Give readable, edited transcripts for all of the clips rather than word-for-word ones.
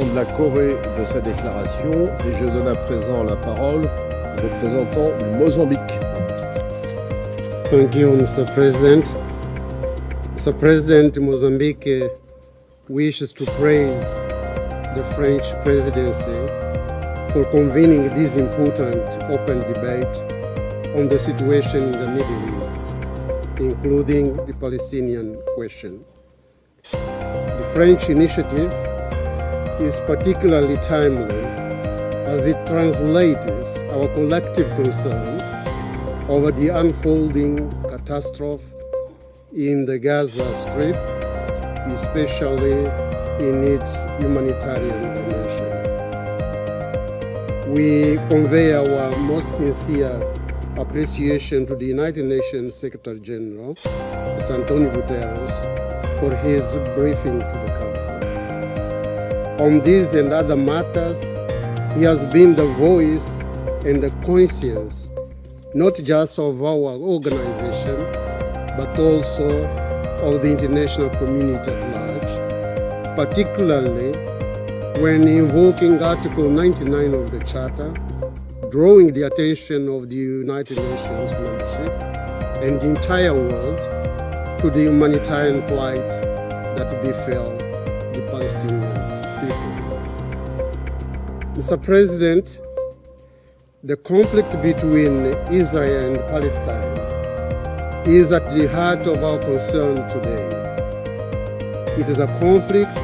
représentant de la Corée de sa déclaration et je donne à présent la parole au représentant du Mozambique. Thank you, Mr. President. Mr. President, Mozambique wishes to praise the French presidency for convening this important open debate on the situation in the Middle East, including the Palestinian question. The French initiative is particularly timely as it translates our collective concern over the unfolding catastrophe in the Gaza Strip, especially in its humanitarian dimension. We convey our most sincere appreciation to the United Nations Secretary General, Mr. Antonio Guterres, for his briefing to the Council. On these and other matters, he has been the voice and the conscience not just of our organization, but also of the international community at large, particularly when invoking Article 99 of the Charter, drawing the attention of the United Nations membership and the entire world to the humanitarian plight that befell the Palestinian people. Mr. President, the conflict between Israel and Palestine is at the heart of our concern today. It is a conflict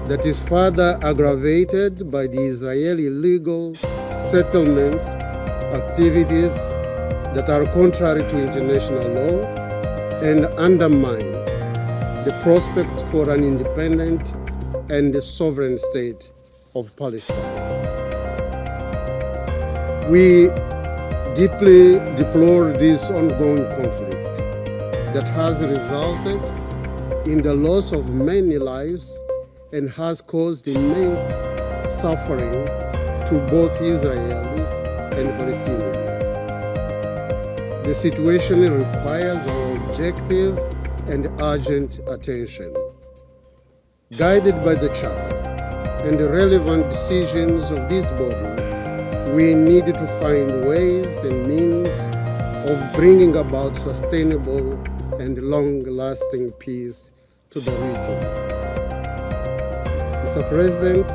that is further aggravated by the Israeli illegal settlements activities that are contrary to international law and undermine the prospect for an independent and sovereign state of Palestine. We deeply deplore this ongoing conflict that has resulted in the loss of many lives and has caused immense suffering to both Israelis and Palestinians. The situation requires our objective and urgent attention. Guided by the Charter and the relevant decisions of this body, we need to find ways and means of bringing about sustainable and long-lasting peace to the region. Mr. President,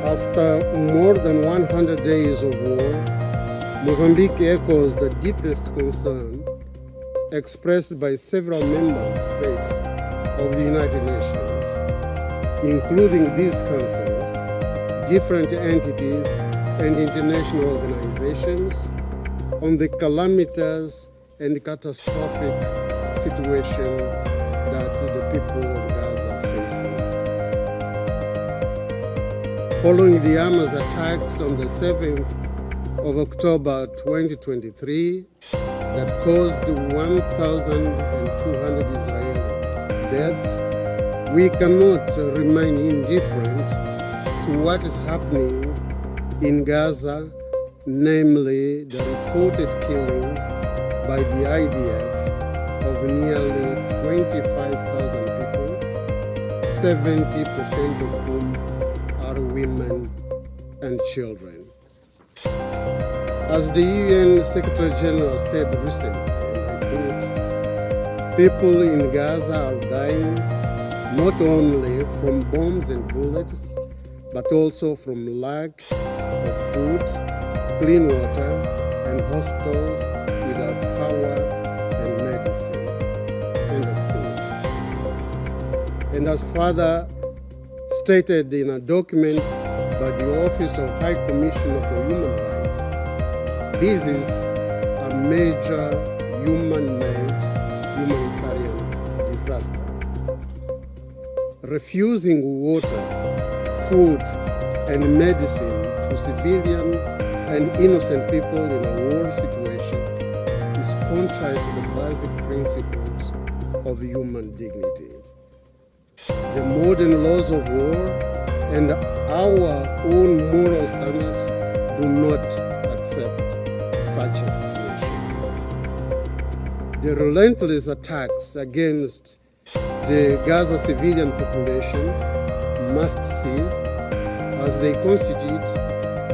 after more than 100 days of war, Mozambique echoes the deepest concern expressed by several member states of the United Nations, including this Council, different entities, and international organizations on the calamitous and catastrophic situation that the people of Gaza are facing. Following the Hamas attacks on the 7th of October 2023 that caused 1,200 Israeli deaths, we cannot remain indifferent to what is happening in Gaza, namely the reported killing by the IDF of nearly 25,000 people, 70% of whom are women and children. As the UN Secretary General said recently, and I quote, "People in Gaza are dying not only from bombs and bullets, but also from lack of food, clean water, and hospitals without power and medicine." End of quote. And as further stated in a document by the Office of High Commissioner for Human Rights, this is a major human-made humanitarian disaster. Refusing water, food, and medicine to civilian and innocent people in a war situation is contrary to the basic principles of human dignity. The modern laws of war and our own moral standards do not accept such a situation. The relentless attacks against the Gaza civilian population must cease as they constitute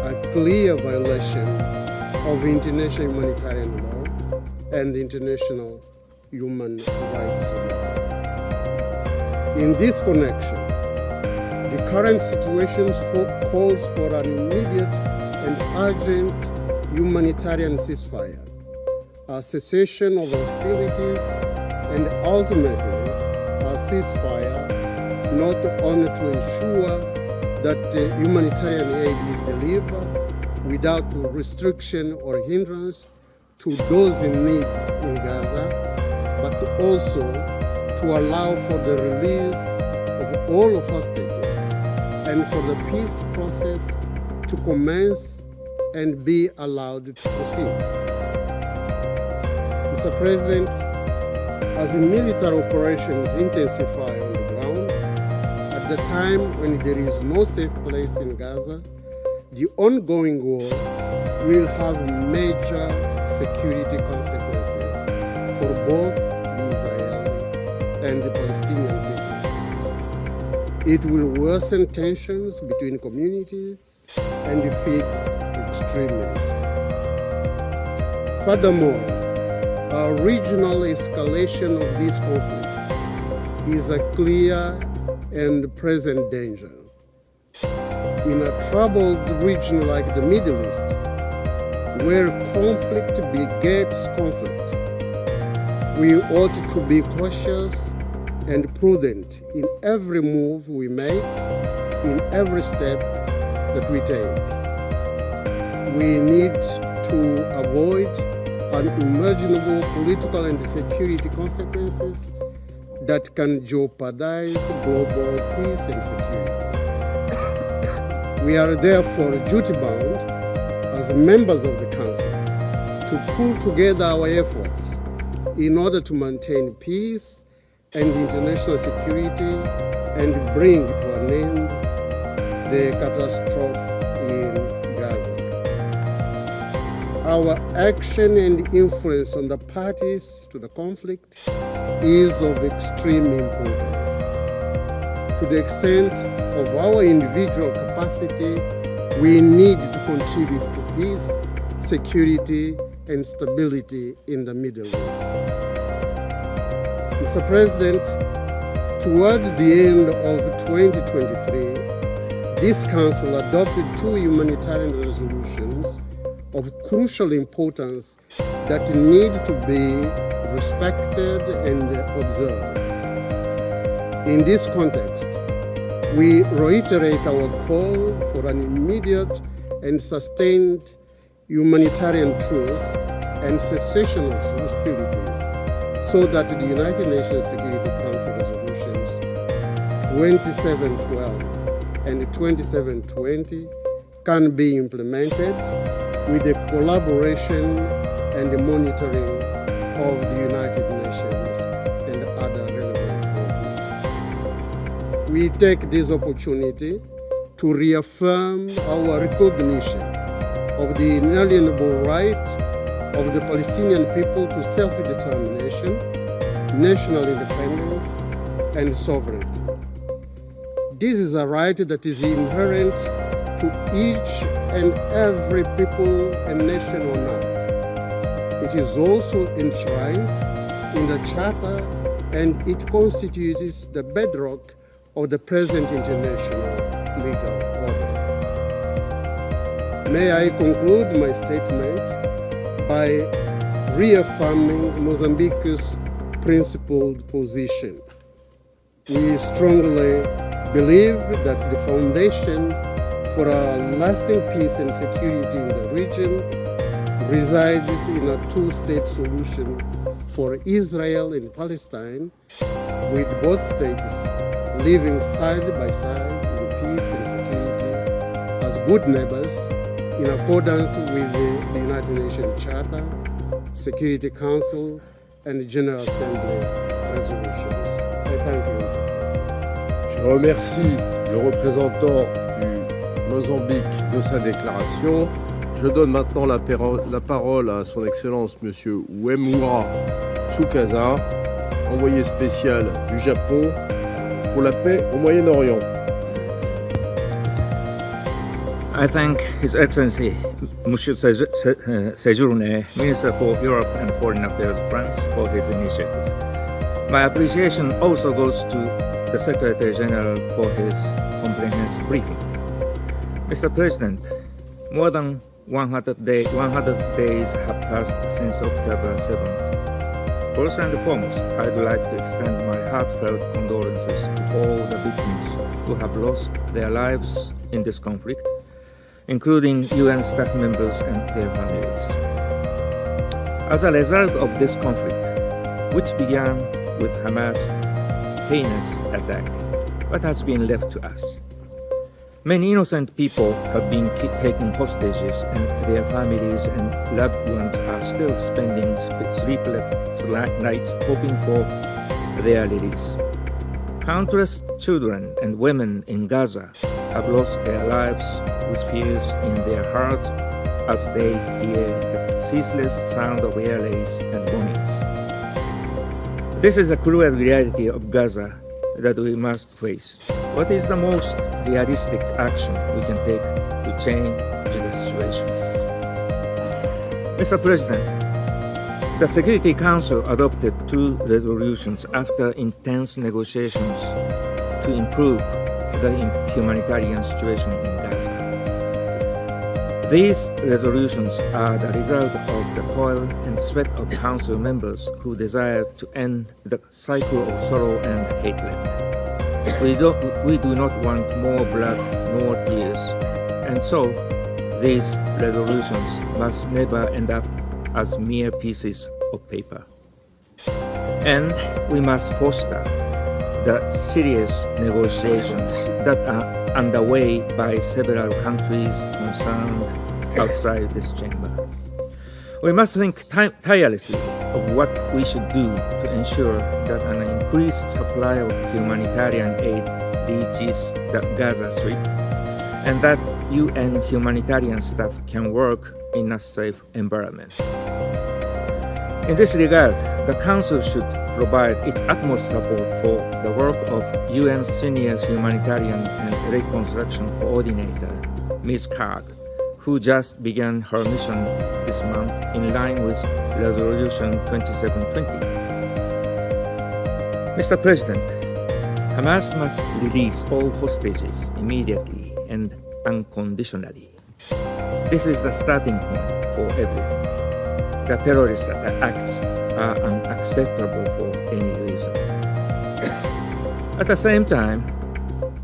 a clear violation of international humanitarian law and international human rights law. In this connection, the current situation calls for an immediate and urgent humanitarian ceasefire, a cessation of hostilities, and ultimately a ceasefire not only to ensure that humanitarian aid is delivered without restriction or hindrance to those in need in Gaza, but also to allow for the release of all hostages and for the peace process to commence and be allowed to proceed. Mr. President, as the military operations intensify on the ground, at the time when there is no safe place in Gaza, the ongoing war will have major security consequences for both the Israeli and the Palestinian people. It will worsen tensions between communities and feed extremism. Furthermore, a regional escalation of this conflict is a clear and present danger. In a troubled region like the Middle East, where conflict begets conflict, we ought to be cautious and prudent in every move we make, in every step that we take. We need to avoid unimaginable political and security consequences that can jeopardize global peace and security. We are therefore duty-bound as members of the Council to pull together our efforts in order to maintain peace and international security and bring to an end the catastrophe in Gaza. Our action and influence on the parties to the conflict is of extreme importance. To the extent of our individual capacity, we need to contribute to peace, security, and stability in the Middle East. Mr. President, towards the end of 2023, this Council adopted 2 humanitarian resolutions of crucial importance that need to be respected and observed. In this context, we reiterate our call for an immediate and sustained humanitarian truce and cessation of hostilities so that the United Nations Security Council resolutions 2712 and 2720 can be implemented with the collaboration and the monitoring of the United Nations and other relevant bodies. We take this opportunity to reaffirm our recognition of the inalienable right of the Palestinian people to self-determination, national independence, and sovereignty. This is a right that is inherent to each and every people and nation on earth. It is also enshrined in the Charter, and it constitutes the bedrock of the present international legal order. May I conclude my statement by reaffirming Mozambique's principled position. We strongly believe that the foundation for a lasting peace and security in the region resides in a 2-state solution for Israel and Palestine, with both states living side by side in peace and security as good neighbors in accordance with the United Nations Charter, Security Council, and the General Assembly resolutions. I thank you, Mr. President. Je remercie le représentant du Mozambique de sa déclaration. Je donne maintenant la parole à son Excellence M. Uemura Tsukaza, envoyé spécial du Japon pour la paix au Moyen-Orient. I thank His Excellency Monsieur Séjourné, Minister for Europe and Foreign Affairs of France, for his initiative. My appreciation also goes to the Secretary General for his comprehensive briefing. Mr. President, more than 100 days have passed since October 7th. First and foremost, I'd like to extend my heartfelt condolences to all the victims who have lost their lives in this conflict, including UN staff members and their families. As a result of this conflict, which began with Hamas' heinous attack, what has been left to us? Many innocent people have been taken hostages, and their families and loved ones are still spending sleepless nights hoping for their release. Countless children and women in Gaza have lost their lives with fears in their hearts as they hear the ceaseless sound of air raids and bombings. This is the cruel reality of Gaza that we must face. What is the most realistic action we can take to change the situation? Mr. President, the Security Council adopted 2 resolutions after intense negotiations to improve the humanitarian situation in Gaza. These resolutions are the result of the toil and sweat of Council members who desire to end the cycle of sorrow and hatred. We do not want more blood nor tears, and so these resolutions must never end up as mere pieces of paper. And we must foster the serious negotiations that are underway by several countries concerned outside this chamber. We must think tirelessly of what we should do to ensure that an increased supply of humanitarian aid reaches the Gaza Strip, and that UN humanitarian staff can work in a safe environment. In this regard, the Council should provide its utmost support for the work of UN Senior Humanitarian and Reconstruction Coordinator, Ms. Karg, who just began her mission this month in line with Resolution 2720. Mr. President, Hamas must release all hostages immediately and unconditionally. This is the starting point for everything. The terrorist acts are unacceptable for any reason. At the same time,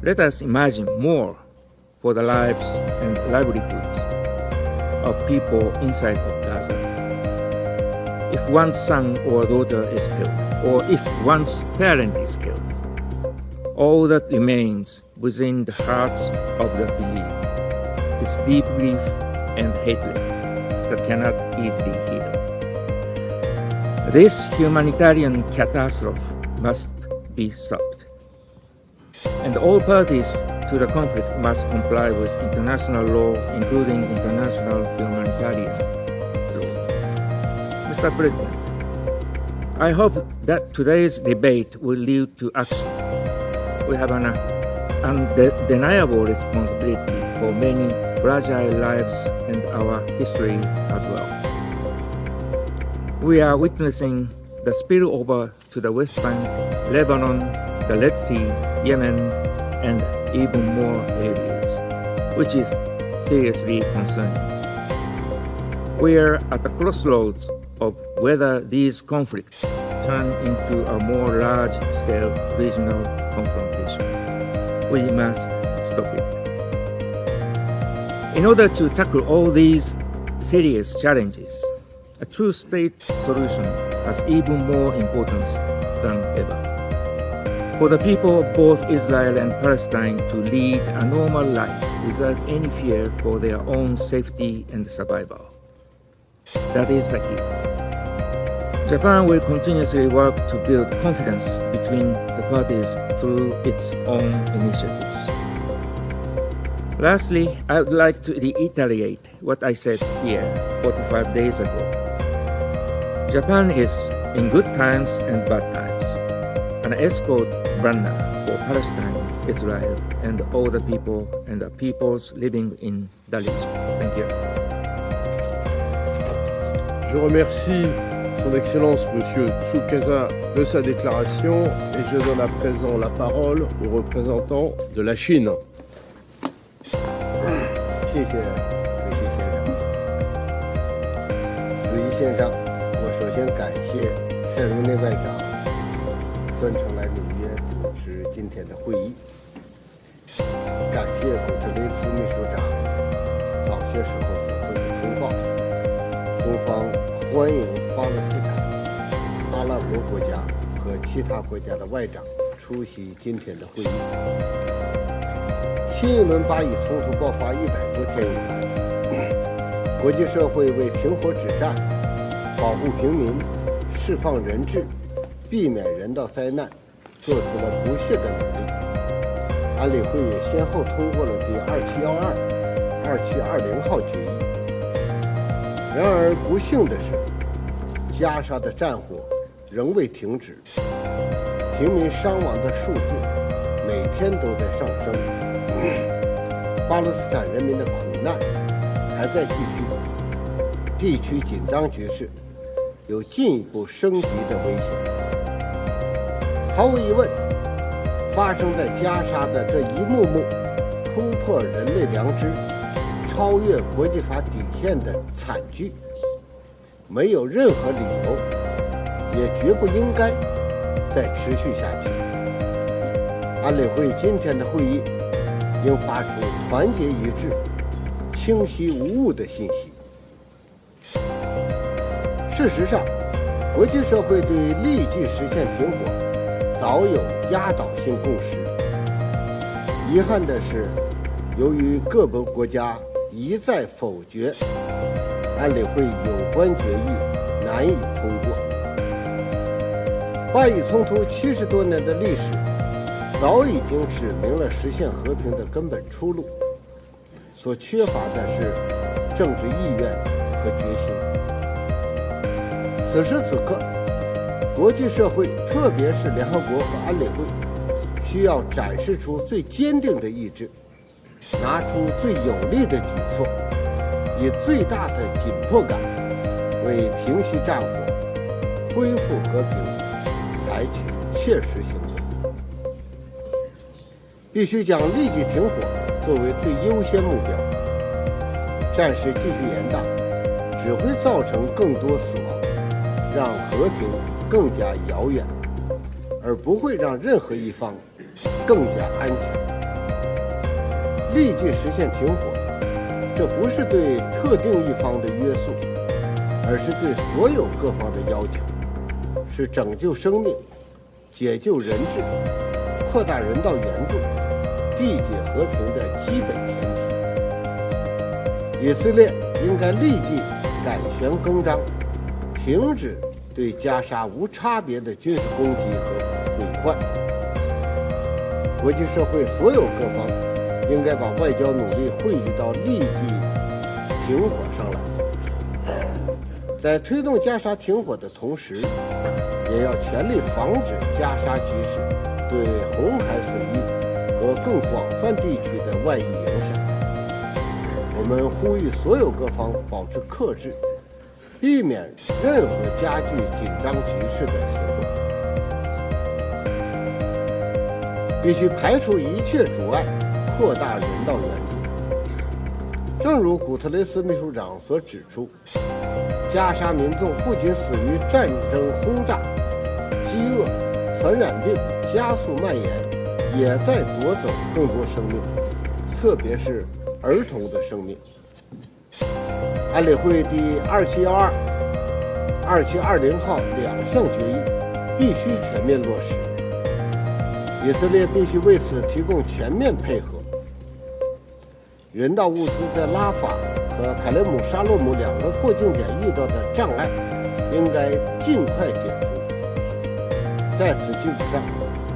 let us imagine more for the lives and livelihoods of people inside of Gaza. If one's son or daughter is killed, or if one's parent is killed, all that remains within the hearts of the bereaved is deep grief and hatred that cannot easily heal. This humanitarian catastrophe must be stopped, and all parties to the conflict must comply with international law, including international humanitarian law. Mr. President, I hope that today's debate will lead to action. We have an undeniable responsibility for many fragile lives and our history as well. We are witnessing the spillover to the West Bank, Lebanon, the Red Sea, Yemen, and even more areas, which is seriously concerning. We are at the crossroads of whether these conflicts turn into a more large-scale regional confrontation. We must stop it. In order to tackle all these serious challenges, a two-state solution has even more importance than ever. For the people of both Israel and Palestine to lead a normal life without any fear for their own safety and survival. That is the key. Japan will continuously work to build confidence between the parties through its own initiatives. Lastly, I would like to reiterate what I said here 45 days ago. Japan is, in good times and bad times, an escort runner for Palestine Israel and all the people and the peoples living in the region. Thank you. Je remercie Son Excellence Monsieur Tsoukaza de sa déclaration et je donne à présent la parole au représentant de la Chine. 谢谢主席先生。主席先生，我首先感谢塞卢内外长专程来纽约主持今天的会议，感谢古特雷斯秘书长早些时候所做的通报。中方欢迎巴勒斯坦、阿拉伯国家和其他国家的外长出席今天的会议。新一轮巴以冲突爆发100多天以来，国际社会为停火止战、保护平民、释放人质、避免人道灾难做出了不懈的努力。安理会也先后通过了第2712、2720号决议。然而不幸的是，加沙的战火仍未停止，平民伤亡的数字每天都在上升，巴勒斯坦人民的苦难还在继续，地区紧张局势有进一步升级的危险。毫无疑问，发生在加沙的这一幕幕突破人类良知、超越国际法底线的惨剧，没有任何理由，也绝不应该再持续下去。安理会今天的会议应发出团结一致、清晰无误的信息。事实上，国际社会对立即实现停火早有压倒性共识。遗憾的是，由于各国国家一再否决，安理会有关决议难以通过。巴以冲突70多年的历史，早已经指明了实现和平的根本出路，所缺乏的是政治意愿和决心。此时此刻，国际社会，特别是联合国和安理会，需要展示出最坚定的意志，拿出最有力的举措，以最大的紧迫感，为平息战火、恢复和平采取切实行动。必须将立即停火作为最优先目标。战事继续延宕，只会造成更多死亡，让和平更加遥远，而不会让任何一方更加安全。立即实现停火，这不是对特定一方的约束，而是对所有各方的要求，是拯救生命、解救人质、扩大人道援助、缔结和平的基本前提。以色列应该立即改弦更张，停止对加沙无差别的军事攻击和毁坏。国际社会所有各方应该把外交努力汇聚到立即停火上来。在推动加沙停火的同时，也要全力防止加沙局势对红海水域和更广泛地区的外溢影响。我们呼吁所有各方保持克制，避免任何加剧紧张局势的行动。必须排除一切阻碍，扩大人道援助。正如古特雷斯秘书长所指出，加沙民众不仅死于战争轰炸、饥饿、传染病加速蔓延，也在夺走更多生命，特别是儿童的生命。安理会第2712、2720号2项决议必须全面落实，以色列必须为此提供全面配合。人道物资在拉法和凯勒姆沙洛姆2个过境点遇到的障碍，应该尽快解除。在此基础上，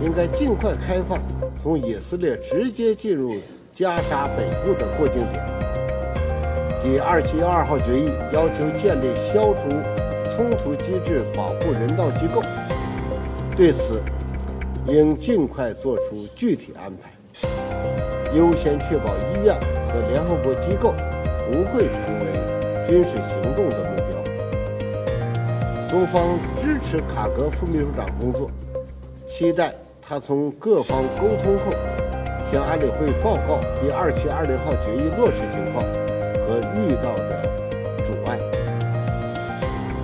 应该尽快开放从以色列直接进入加沙北部的过境点。第2712号决议要求建立消除冲突机制保护人道机构，对此应尽快做出具体安排。优先确保医院和联合国机构不会成为军事行动的目标。中方支持卡格副秘书长工作，期待他从各方沟通后，向安理会报告第2720号决议落实情况和遇到的阻碍。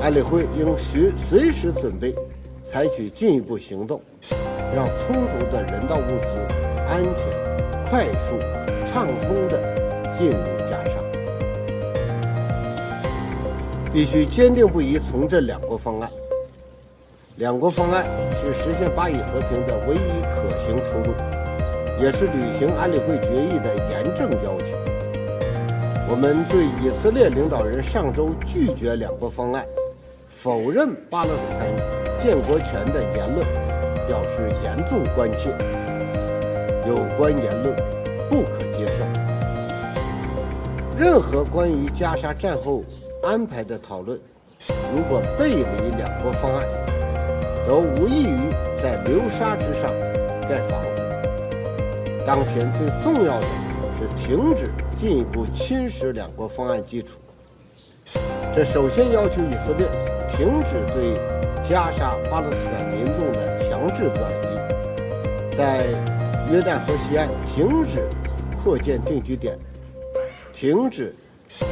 安理会应随时准备采取进一步行动，让充足的人道物资安全、快速、畅通地进入加沙。必须坚定不移从这两国方案。两国方案是实现巴以和平的唯一可行出路，也是履行安理会决议的严正要求。我们对以色列领导人上周拒绝两国方案，否认巴勒斯坦建国权的言论表示严重关切，有关言论不可接受。任何关于加沙战后安排的讨论，如果背离两国方案，都无异于在流沙之上盖房子。当前最重要的是停止进一步侵蚀两国方案基础。这首先要求以色列停止对加沙巴勒斯坦民众的强制转移，在约旦河西岸停止扩建定居点，停止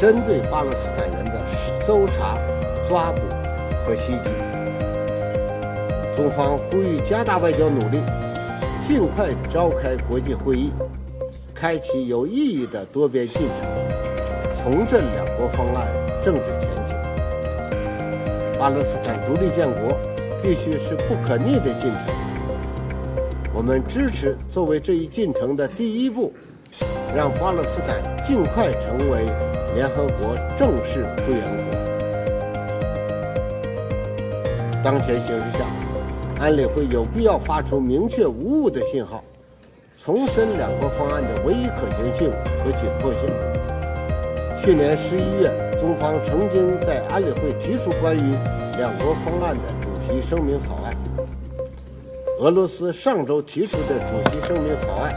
针对巴勒斯坦人的搜查、抓捕和袭击。中方呼吁加大外交努力，尽快召开国际会议，开启有意义的多边进程，重振两国方案政治前景。巴勒斯坦独立建国必须是不可逆的进程。我们支持作为这一进程的第一步，让巴勒斯坦尽快成为联合国正式会员国。当前形势下，安理会有必要发出明确无误的信号，重申两国方案的唯一可行性和紧迫性。去年11月，中方曾经在安理会提出关于两国方案的主席声明草案。俄罗斯上周提出的主席声明草案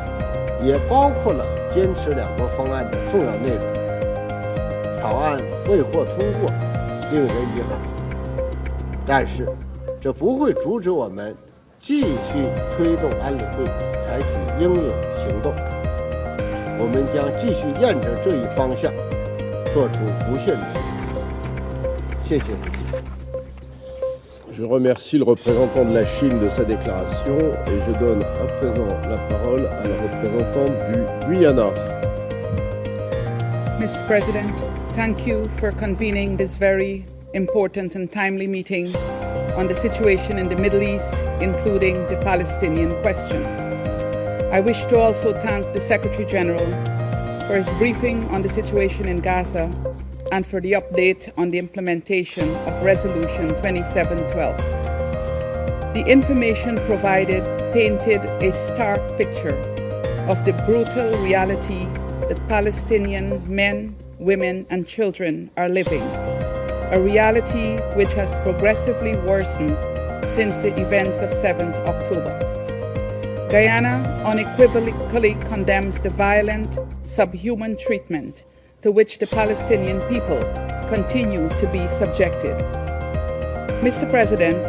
也包括了坚持两国方案的重要内容。草案未获通过，令人遗憾。但是，这不会阻止我们继续推动安理会采取应有行动。我们将继续沿着这一方向做出不懈努力。谢谢。Je remercie le représentant de la Chine de sa déclaration et je donne à présent la parole à la représentante du Guyana. Mr. President, thank you for convening this very important and timely meeting on the situation in the Middle East, including the Palestinian question. I wish to also thank the Secretary General for his briefing on the situation in Gaza and for the update on the implementation of Resolution 2712. The information provided painted a stark picture of the brutal reality that Palestinian men, women, and children are living, a reality which has progressively worsened since the events of 7th October. Guyana unequivocally condemns the violent, subhuman treatment to which the Palestinian people continue to be subjected. Mr. President,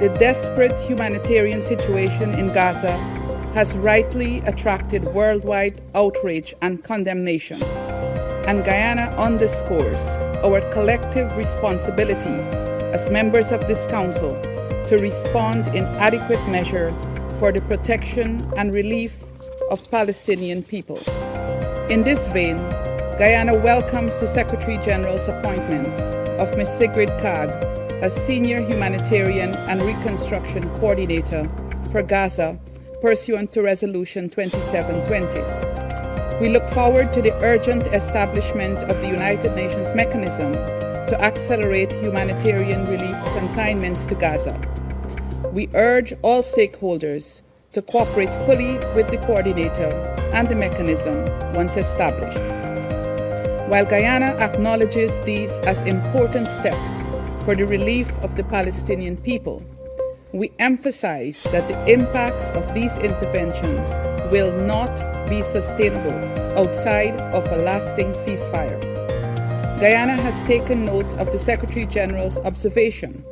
the desperate humanitarian situation in Gaza has rightly attracted worldwide outrage and condemnation, and Guyana underscores our collective responsibility as members of this Council to respond in adequate measure for the protection and relief of Palestinian people. In this vein, Guyana welcomes the Secretary General's appointment of Ms. Sigrid Kaag as Senior Humanitarian and Reconstruction Coordinator for Gaza, pursuant to Resolution 2720. We look forward to the urgent establishment of the United Nations mechanism to accelerate humanitarian relief consignments to Gaza. We urge all stakeholders to cooperate fully with the coordinator and the mechanism once established. While Guyana acknowledges these as important steps for the relief of the Palestinian people, we emphasize that the impacts of these interventions will not be sustainable outside of a lasting ceasefire. Guyana has taken note of the Secretary General's observation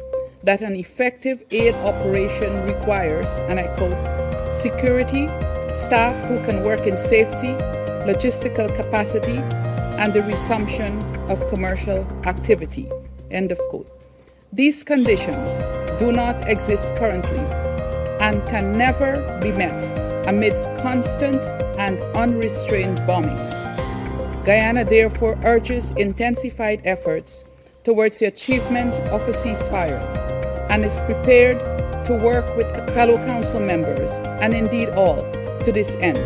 that an effective aid operation requires, and I quote, security, staff who can work in safety, logistical capacity, and the resumption of commercial activity, end of quote. These conditions do not exist currently and can never be met amidst constant and unrestrained bombings. Guyana therefore urges intensified efforts towards the achievement of a ceasefire and is prepared to work with fellow council members, and indeed all, to this end.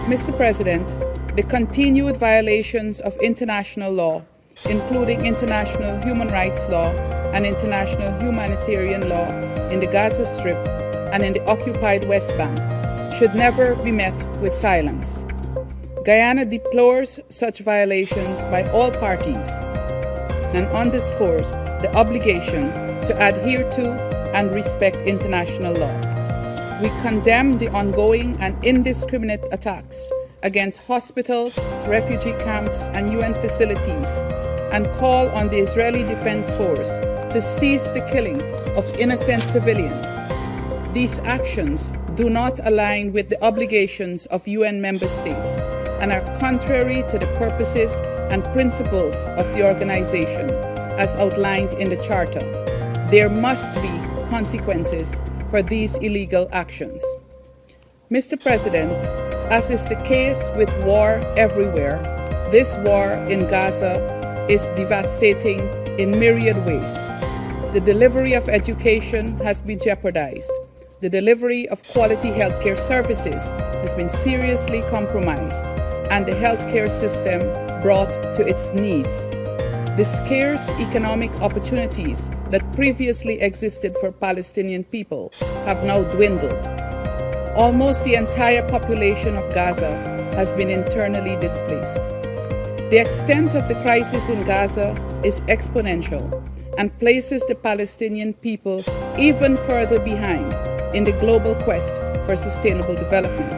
Mr. President, the continued violations of international law, including international human rights law and international humanitarian law in the Gaza Strip and in the occupied West Bank, should never be met with silence. Guyana deplores such violations by all parties and underscores the obligation to adhere to and respect international law. We condemn the ongoing and indiscriminate attacks against hospitals, refugee camps, and UN facilities, and call on the Israeli Defense Force to cease the killing of innocent civilians. These actions do not align with the obligations of UN member states and are contrary to the purposes and principles of the organization as outlined in the Charter. There must be consequences for these illegal actions. Mr. President, as is the case with war everywhere, this war in Gaza is devastating in myriad ways. The delivery of education has been jeopardized. The delivery of quality healthcare services has been seriously compromised, and the healthcare system brought to its knees. The scarce economic opportunities that previously existed for Palestinian people have now dwindled. Almost the entire population of Gaza has been internally displaced. The extent of the crisis in Gaza is exponential and places the Palestinian people even further behind in the global quest for sustainable development.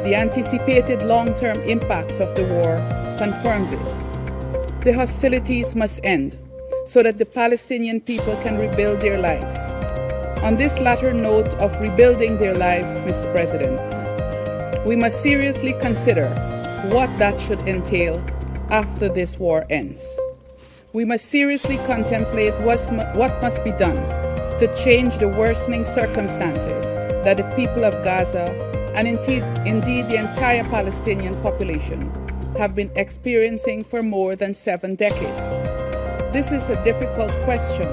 The anticipated long-term impacts of the war confirm this. The hostilities must end so that the Palestinian people can rebuild their lives. On this latter note of rebuilding their lives, Mr. President, we must seriously consider what that should entail after this war ends. We must seriously contemplate what must be done to change the worsening circumstances that the people of Gaza and indeed the entire Palestinian population have been experiencing for more than 7 decades. This is a difficult question,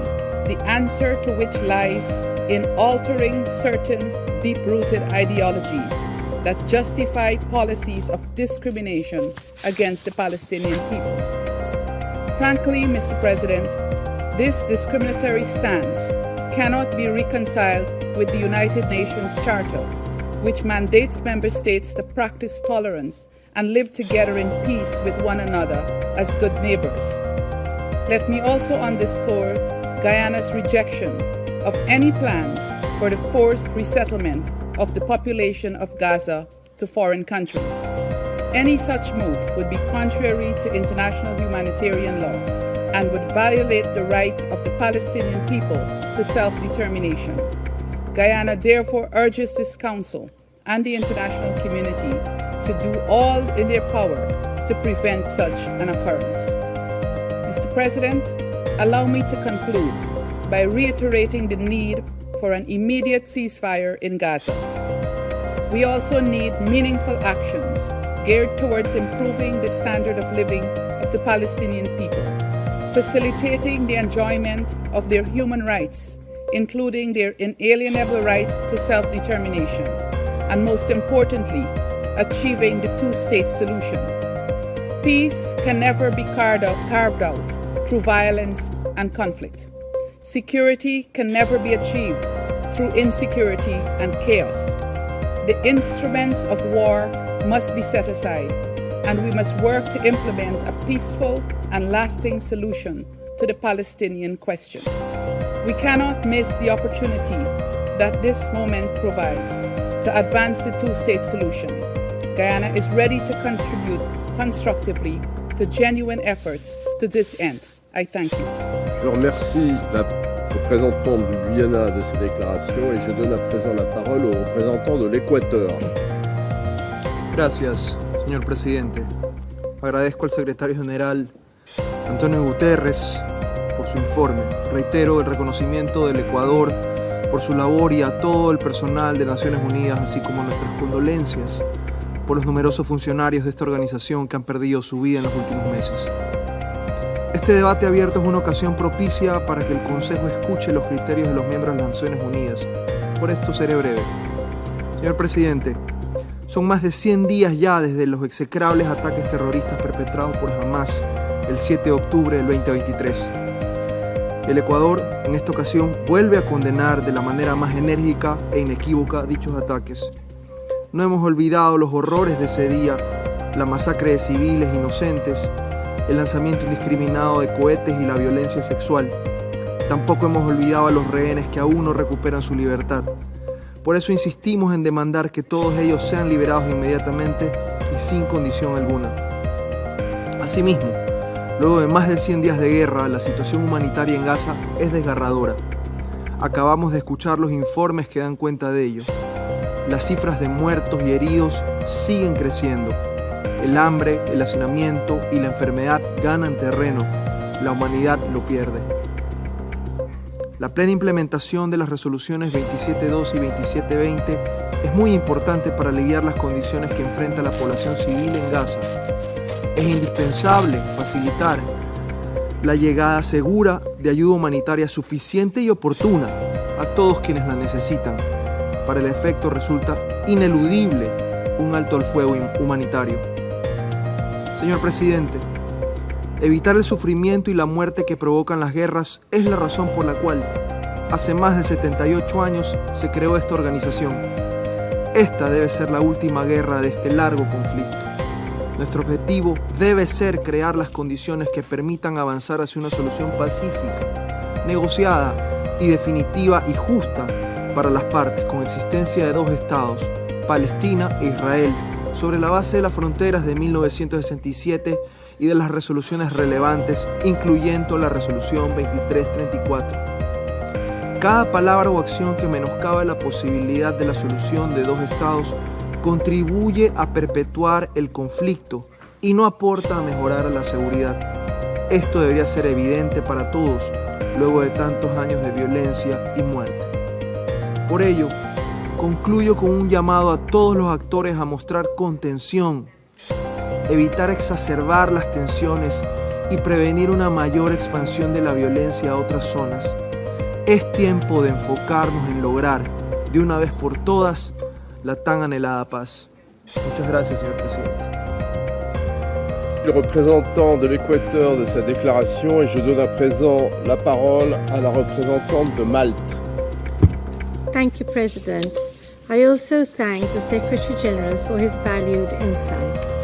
the answer to which lies in altering certain deep-rooted ideologies that justify policies of discrimination against the Palestinian people. Frankly, Mr. President, this discriminatory stance cannot be reconciled with the United Nations Charter, which mandates member states to practice tolerance and live together in peace with one another as good neighbors. Let me also underscore Guyana's rejection of any plans for the forced resettlement of the population of Gaza to foreign countries. Any such move would be contrary to international humanitarian law and would violate the right of the Palestinian people to self-determination. Guyana therefore urges this Council and the international community to do all in their power to prevent such an occurrence. Mr. President, allow me to conclude by reiterating the need for an immediate ceasefire in Gaza. We also need meaningful actions geared towards improving the standard of living of the Palestinian people, facilitating the enjoyment of their human rights, including their inalienable right to self-determination, and most importantly, achieving the two-state solution. Peace can never be carved out through violence and conflict. Security can never be achieved through insecurity and chaos. The instruments of war must be set aside, and we must work to implement a peaceful and lasting solution to the Palestinian question. We cannot miss the opportunity that this moment provides to advance the two-state solution. Guyana is ready to contribute constructively to genuine efforts to this end. I thank you. Je remercie la représentante du Guyana de ses déclarations et je donne à présent la parole au représentant de l'Équateur. Gracias, señor presidente. Agradezco al secretario general Antonio Guterres por su informe. Reitero el reconocimiento del Ecuador por su labor y a todo el personal de Naciones Unidas, así como nuestras condolencias por los numerosos funcionarios de esta organización que han perdido su vida en los últimos meses. Este debate abierto es una ocasión propicia para que el Consejo escuche los criterios de los miembros de las Naciones Unidas. Por esto seré breve. Señor presidente, son más de 100 días ya desde los execrables ataques terroristas perpetrados por Hamas el 7 de octubre del 2023. El Ecuador, en esta ocasión, vuelve a condenar de la manera más enérgica e inequívoca dichos ataques. No hemos olvidado los horrores de ese día, la masacre de civiles inocentes, el lanzamiento indiscriminado de cohetes y la violencia sexual. Tampoco hemos olvidado a los rehenes que aún no recuperan su libertad. Por eso insistimos en demandar que todos ellos sean liberados inmediatamente y sin condición alguna. Asimismo, luego de más de 100 días de guerra, la situación humanitaria en Gaza es desgarradora. Acabamos de escuchar los informes que dan cuenta de ello. Las cifras de muertos y heridos siguen creciendo. El hambre, el hacinamiento y la enfermedad ganan terreno. La humanidad lo pierde. La plena implementación de las resoluciones 2712 y 2720 es muy importante para aliviar las condiciones que enfrenta la población civil en Gaza. Es indispensable facilitar la llegada segura de ayuda humanitaria suficiente y oportuna a todos quienes la necesitan. Para el efecto resulta ineludible un alto al fuego humanitario. Señor presidente, evitar el sufrimiento y la muerte que provocan las guerras es la razón por la cual hace más de 78 años se creó esta organización. Esta debe ser la última guerra de este largo conflicto. Nuestro objetivo debe ser crear las condiciones que permitan avanzar hacia una solución pacífica, negociada y definitiva y justa para las partes, con existencia de dos estados, Palestina e Israel, sobre la base de las fronteras de 1967 y de las resoluciones relevantes, incluyendo la resolución 2334. Cada palabra o acción que menoscabe la posibilidad de la solución de dos estados contribuye a perpetuar el conflicto y no aporta a mejorar la seguridad. Esto debería ser evidente para todos luego de tantos años de violencia y muerte. Por ello, concluyo con un llamado a todos los actores a mostrar contención, evitar exacerbar las tensiones y prevenir una mayor expansión de la violencia a otras zonas. Es tiempo de enfocarnos en lograr, de una vez por todas, la tan anhelada paz. Muchas gracias, señor presidente. Le représentant de l'Équateur de sa déclaration et je donne à présent la parole à la représentante de Malte. Thank you, President. I also thank the Secretary General for his valued insights.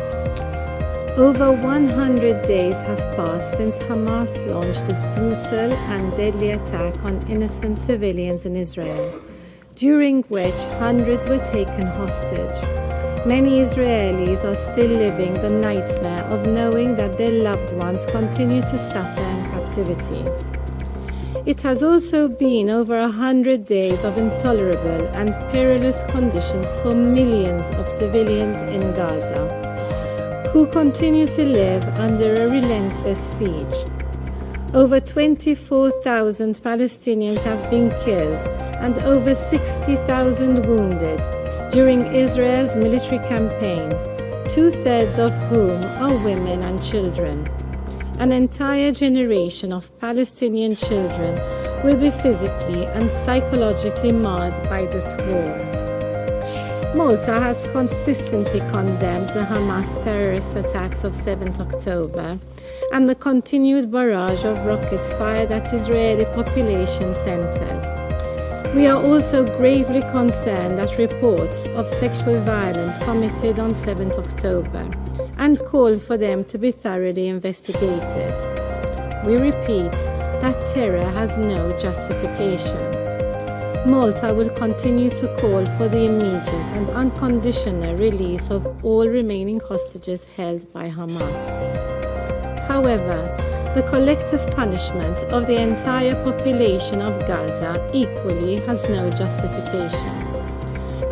Over 100 days have passed since Hamas launched its brutal and deadly attack on innocent civilians in Israel, during which hundreds were taken hostage. Many Israelis are still living the nightmare of knowing that their loved ones continue to suffer in captivity. It has also been over 100 days of intolerable and perilous conditions for millions of civilians in Gaza, who continue to live under a relentless siege. Over 24,000 Palestinians have been killed and over 60,000 wounded during Israel's military campaign, 2/3 of whom are women and children. An entire generation of Palestinian children will be physically and psychologically marred by this war. Malta has consistently condemned the Hamas terrorist attacks of 7th October and the continued barrage of rockets fired at Israeli population centers. We are also gravely concerned at reports of sexual violence committed on 7th October and call for them to be thoroughly investigated. We repeat that terror has no justification. Malta will continue to call for the immediate and unconditional release of all remaining hostages held by Hamas. However, the collective punishment of the entire population of Gaza equally has no justification.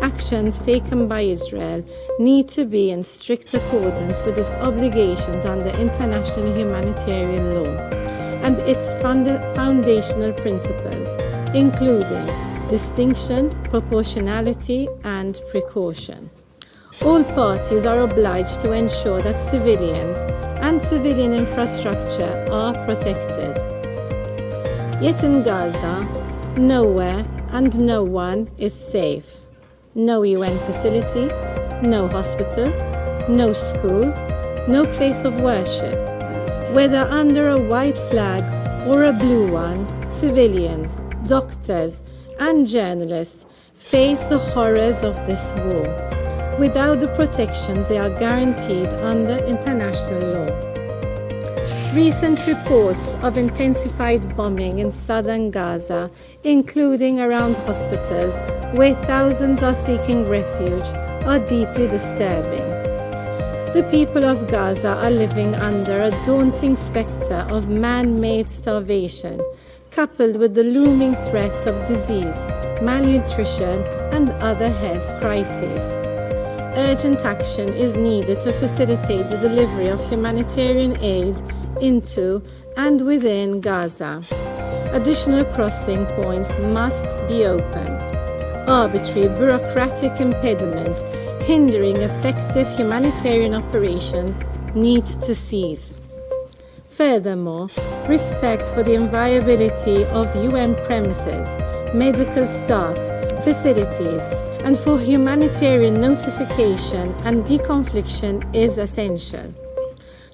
Actions taken by Israel need to be in strict accordance with its obligations under international humanitarian law and its foundational principles, including distinction, proportionality, and precaution. All parties are obliged to ensure that civilians and civilian infrastructure are protected. Yet in Gaza, nowhere and no one is safe. No UN facility, no hospital, no school, no place of worship. Whether under a white flag or a blue one, civilians, doctors, and journalists face the horrors of this war without the protections they are guaranteed under international law. Recent reports of intensified bombing in southern Gaza, including around hospitals where thousands are seeking refuge, are deeply disturbing. The people of Gaza are living under a daunting spectre of man-made starvation, coupled with the looming threats of disease, malnutrition, and other health crises. Urgent action is needed to facilitate the delivery of humanitarian aid into and within Gaza. Additional crossing points must be opened. Arbitrary bureaucratic impediments hindering effective humanitarian operations need to cease. Furthermore, respect for the inviolability of UN premises, medical staff, facilities, and for humanitarian notification and deconfliction is essential.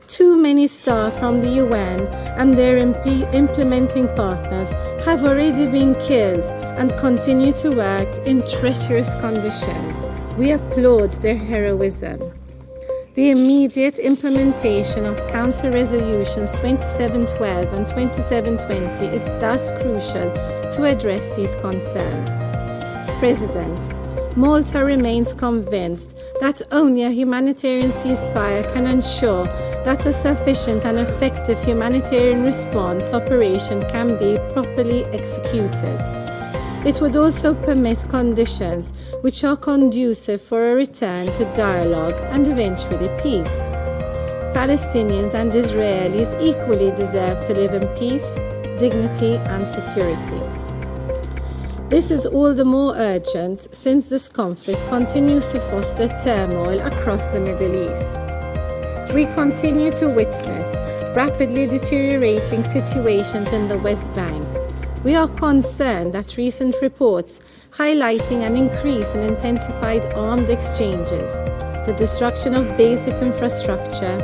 Too many staff from the UN and their implementing partners have already been killed and continue to work in treacherous conditions. We applaud their heroism. The immediate implementation of Council Resolutions 2712 and 2720 is thus crucial to address these concerns. President, Malta remains convinced that only a humanitarian ceasefire can ensure that a sufficient and effective humanitarian response operation can be properly executed. It would also permit conditions which are conducive for a return to dialogue and eventually peace. Palestinians and Israelis equally deserve to live in peace, dignity, and security. This is all the more urgent since this conflict continues to foster turmoil across the Middle East. We continue to witness rapidly deteriorating situations in the West Bank. We are concerned that recent reports highlighting an increase in intensified armed exchanges, the destruction of basic infrastructure,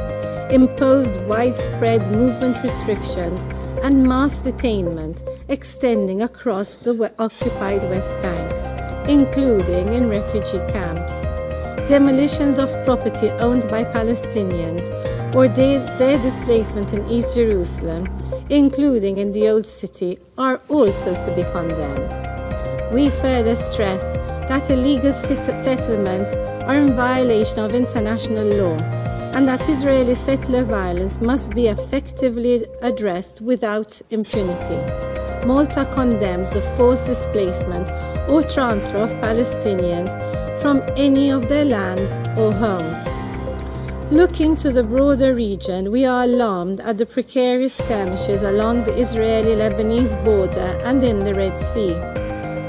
imposed widespread movement restrictions, and mass detainment extending across the occupied West Bank, including in refugee camps. Demolitions of property owned by Palestinians or their displacement in East Jerusalem, including in the Old City, are also to be condemned. We further stress that illegal settlements are in violation of international law and that Israeli settler violence must be effectively addressed without impunity. Malta condemns the forced displacement or transfer of Palestinians from any of their lands or homes. Looking to the broader region, we are alarmed at the precarious skirmishes along the Israeli-Lebanese border and in the Red Sea.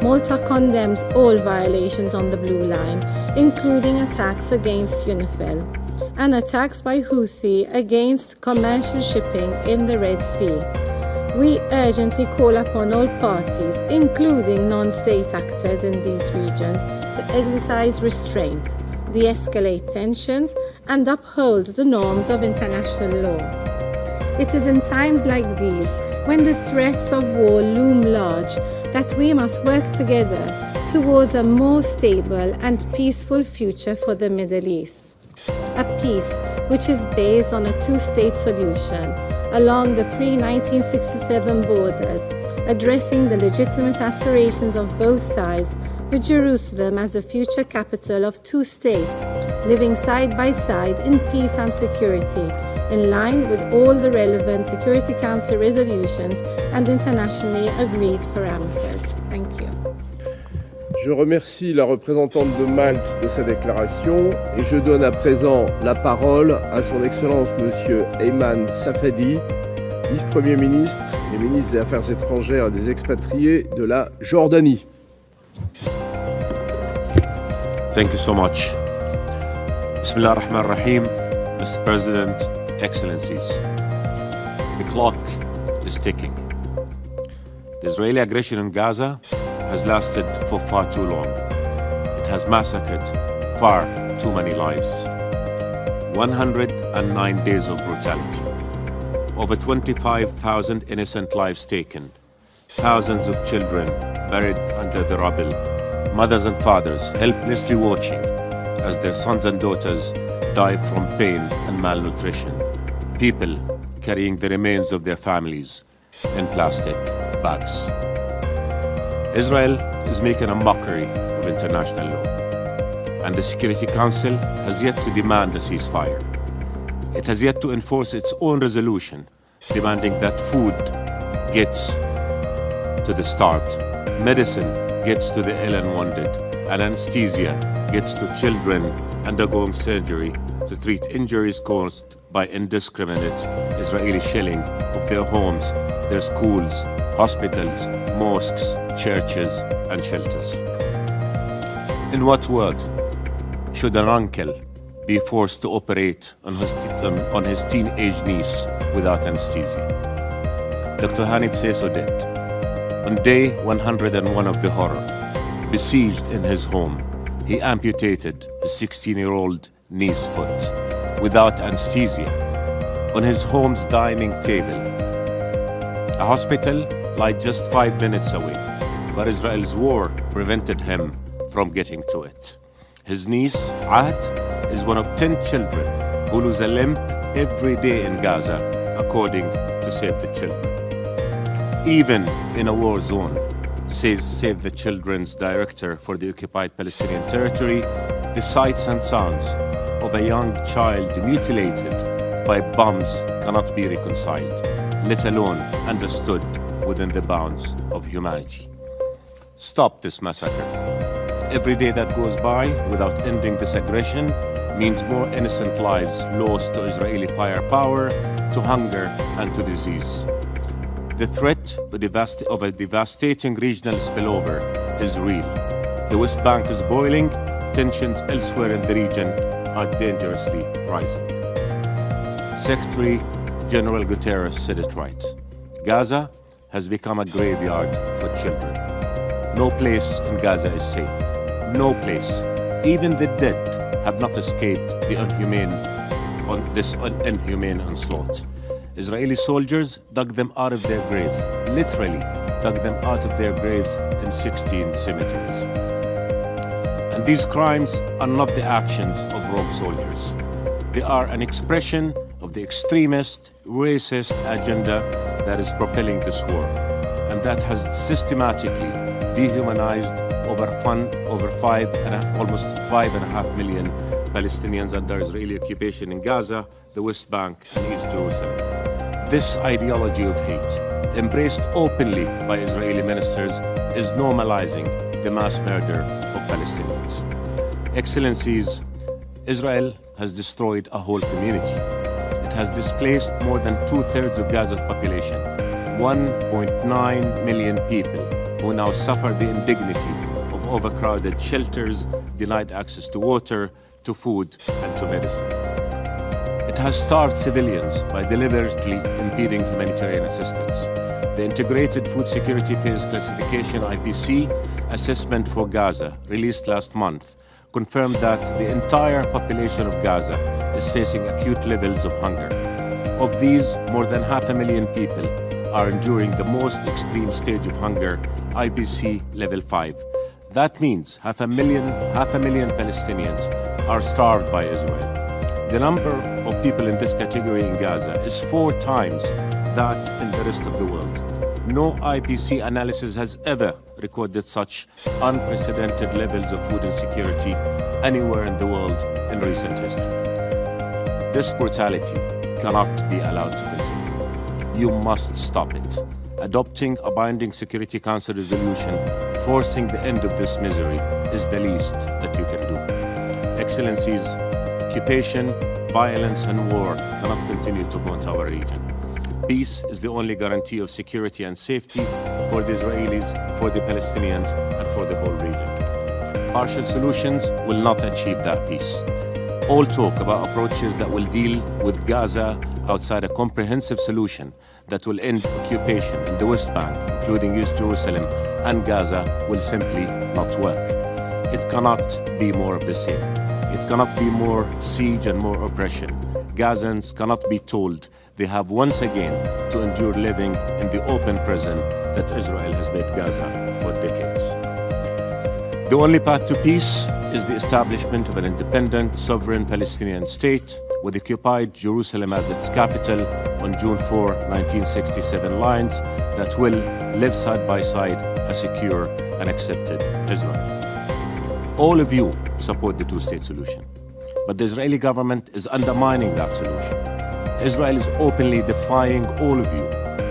Malta condemns all violations on the Blue Line, including attacks against UNIFIL and attacks by Houthi against commercial shipping in the Red Sea. We urgently call upon all parties, including non-state actors in these regions, to exercise restraint, de-escalate tensions, and uphold the norms of international law. It is in times like these, when the threats of war loom large, that we must work together towards a more stable and peaceful future for the Middle East. A peace which is based on a two-state solution along the pre-1967 borders, addressing the legitimate aspirations of both sides, with Jerusalem as the future capital of two states, living side by side in peace and security, in line with all the relevant Security Council resolutions and internationally agreed parameters. Thank you. Je remercie la représentante de Malte de sa déclaration et je donne à présent la parole à son Excellence Monsieur Ayman Safadi, vice-premier ministre et ministre des Affaires étrangères et des expatriés de la Jordanie. Thank you so much. Bismillah ar-Rahman ar-Rahim, Mr. President, Excellencies. The clock is ticking. The Israeli aggression in Gaza has lasted for far too long. It has massacred far too many lives. 109 days of brutality. Over 25,000 innocent lives taken. Thousands of children buried under the rubble. Mothers and fathers helplessly watching as their sons and daughters die from pain and malnutrition. People carrying the remains of their families in plastic bags. Israel is making a mockery of international law, and the Security Council has yet to demand a ceasefire. It has yet to enforce its own resolution demanding that food gets to the starved, medicine gets to the ill and wounded, and anesthesia gets to children undergoing surgery to treat injuries caused by indiscriminate Israeli shelling of their homes, their schools, hospitals, mosques, churches, and shelters. In what world should an uncle be forced to operate on his teenage niece without anesthesia? Dr. Hanib Seso did. On day 101 of the horror, besieged in his home, he amputated his 16-year-old niece's foot without anesthesia on his home's dining table. A hospital lied just 5 minutes away, but Israel's war prevented him from getting to it. His niece, Ahd, is one of 10 children who lose a limb every day in Gaza, according to Save the Children. Even in a war zone, says Save the Children's director for the occupied Palestinian territory, the sights and sounds of a young child mutilated by bombs cannot be reconciled, let alone understood within the bounds of humanity. Stop this massacre. Every day that goes by without ending this aggression means more innocent lives lost to Israeli firepower, to hunger, and to disease. The threat of a devastating regional spillover is real. The West Bank is boiling, tensions elsewhere in the region are dangerously rising. Secretary General Guterres said it right. Gaza has become a graveyard for children. No place in Gaza is safe. No place. Even the dead have not escaped this inhumane onslaught. Israeli soldiers dug them out of their graves, literally dug them out of their graves in 16 cemeteries. And these crimes are not the actions of rogue soldiers. They are an expression of the extremist, racist agenda that is propelling this war, and that has systematically dehumanized almost 5.5 million Palestinians under Israeli occupation in Gaza, the West Bank, and East Jerusalem. This ideology of hate, embraced openly by Israeli ministers, is normalizing the mass murder of Palestinians. Excellencies, Israel has destroyed a whole community. It has displaced more than 2/3 of Gaza's population, 1.9 million people who now suffer the indignity of overcrowded shelters, denied access to water, to food, and to medicine. It has starved civilians by deliberately impeding humanitarian assistance. The Integrated Food Security Phase Classification IPC assessment for Gaza, released last month, confirmed that the entire population of Gaza is facing acute levels of hunger. Of these, more than 500,000 people are enduring the most extreme stage of hunger, IPC level 5. That means 500,000 Palestinians are starved by Israel. The number of people in this category in Gaza is 4 times that in the rest of the world. No IPC analysis has ever recorded such unprecedented levels of food insecurity anywhere in the world in recent history. This brutality cannot be allowed to continue. You must stop it. Adopting a binding Security Council resolution forcing the end of this misery is the least that you can do. Excellencies, occupation, violence and war cannot continue to haunt our region. Peace is the only guarantee of security and safety for the Israelis, for the Palestinians, and for the whole region. Partial solutions will not achieve that peace. All talk about approaches that will deal with Gaza outside a comprehensive solution that will end occupation in the West Bank, including East Jerusalem and Gaza, will simply not work. It cannot be more of the same. It cannot be more siege and more oppression. Gazans cannot be told they have once again to endure living in the open prison that Israel has made Gaza for decades. The only path to peace is the establishment of an independent, sovereign Palestinian state with occupied Jerusalem as its capital on June 4, 1967 lines that will live side by side a secure and accepted Israel. All of you support the two-state solution, but the Israeli government is undermining that solution. Israel is openly defying all of you.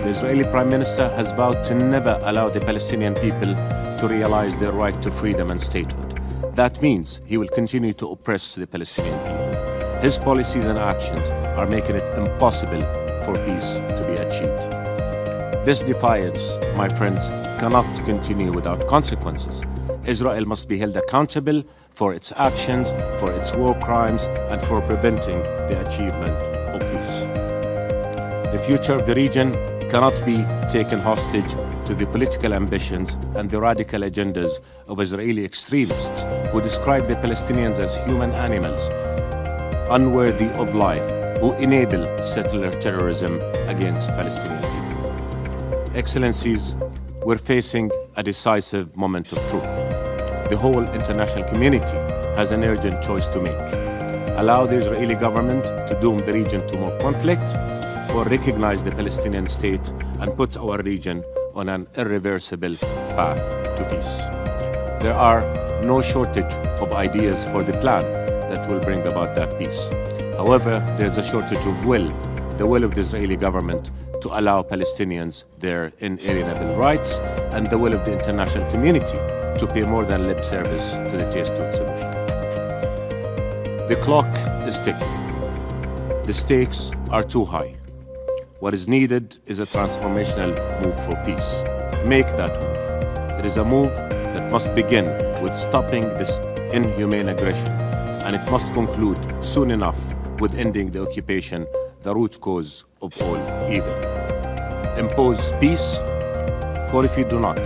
The Israeli Prime Minister has vowed to never allow the Palestinian people to realize their right to freedom and statehood. That means he will continue to oppress the Palestinian people. His policies and actions are making it impossible for peace to be achieved. This defiance, my friends, cannot continue without consequences. Israel must be held accountable for its actions, for its war crimes, and for preventing the achievement of peace. The future of the region cannot be taken hostage to the political ambitions and the radical agendas of Israeli extremists who describe the Palestinians as human animals, unworthy of life, who enable settler terrorism against Palestinian people. Excellencies, we're facing a decisive moment of truth. The whole international community has an urgent choice to make. Allow the Israeli government to doom the region to more conflict, or recognize the Palestinian state and put our region on an irreversible path to peace. There are no shortage of ideas for the plan that will bring about that peace. However, there's a shortage of will, the will of the Israeli government to allow Palestinians their inalienable rights, and the will of the international community to pay more than lip service to the two-state solution. The clock is ticking. The stakes are too high. What is needed is a transformational move for peace. Make that move. It is a move that must begin with stopping this inhumane aggression, and it must conclude soon enough with ending the occupation, the root cause of all evil. Impose peace, for if you do not,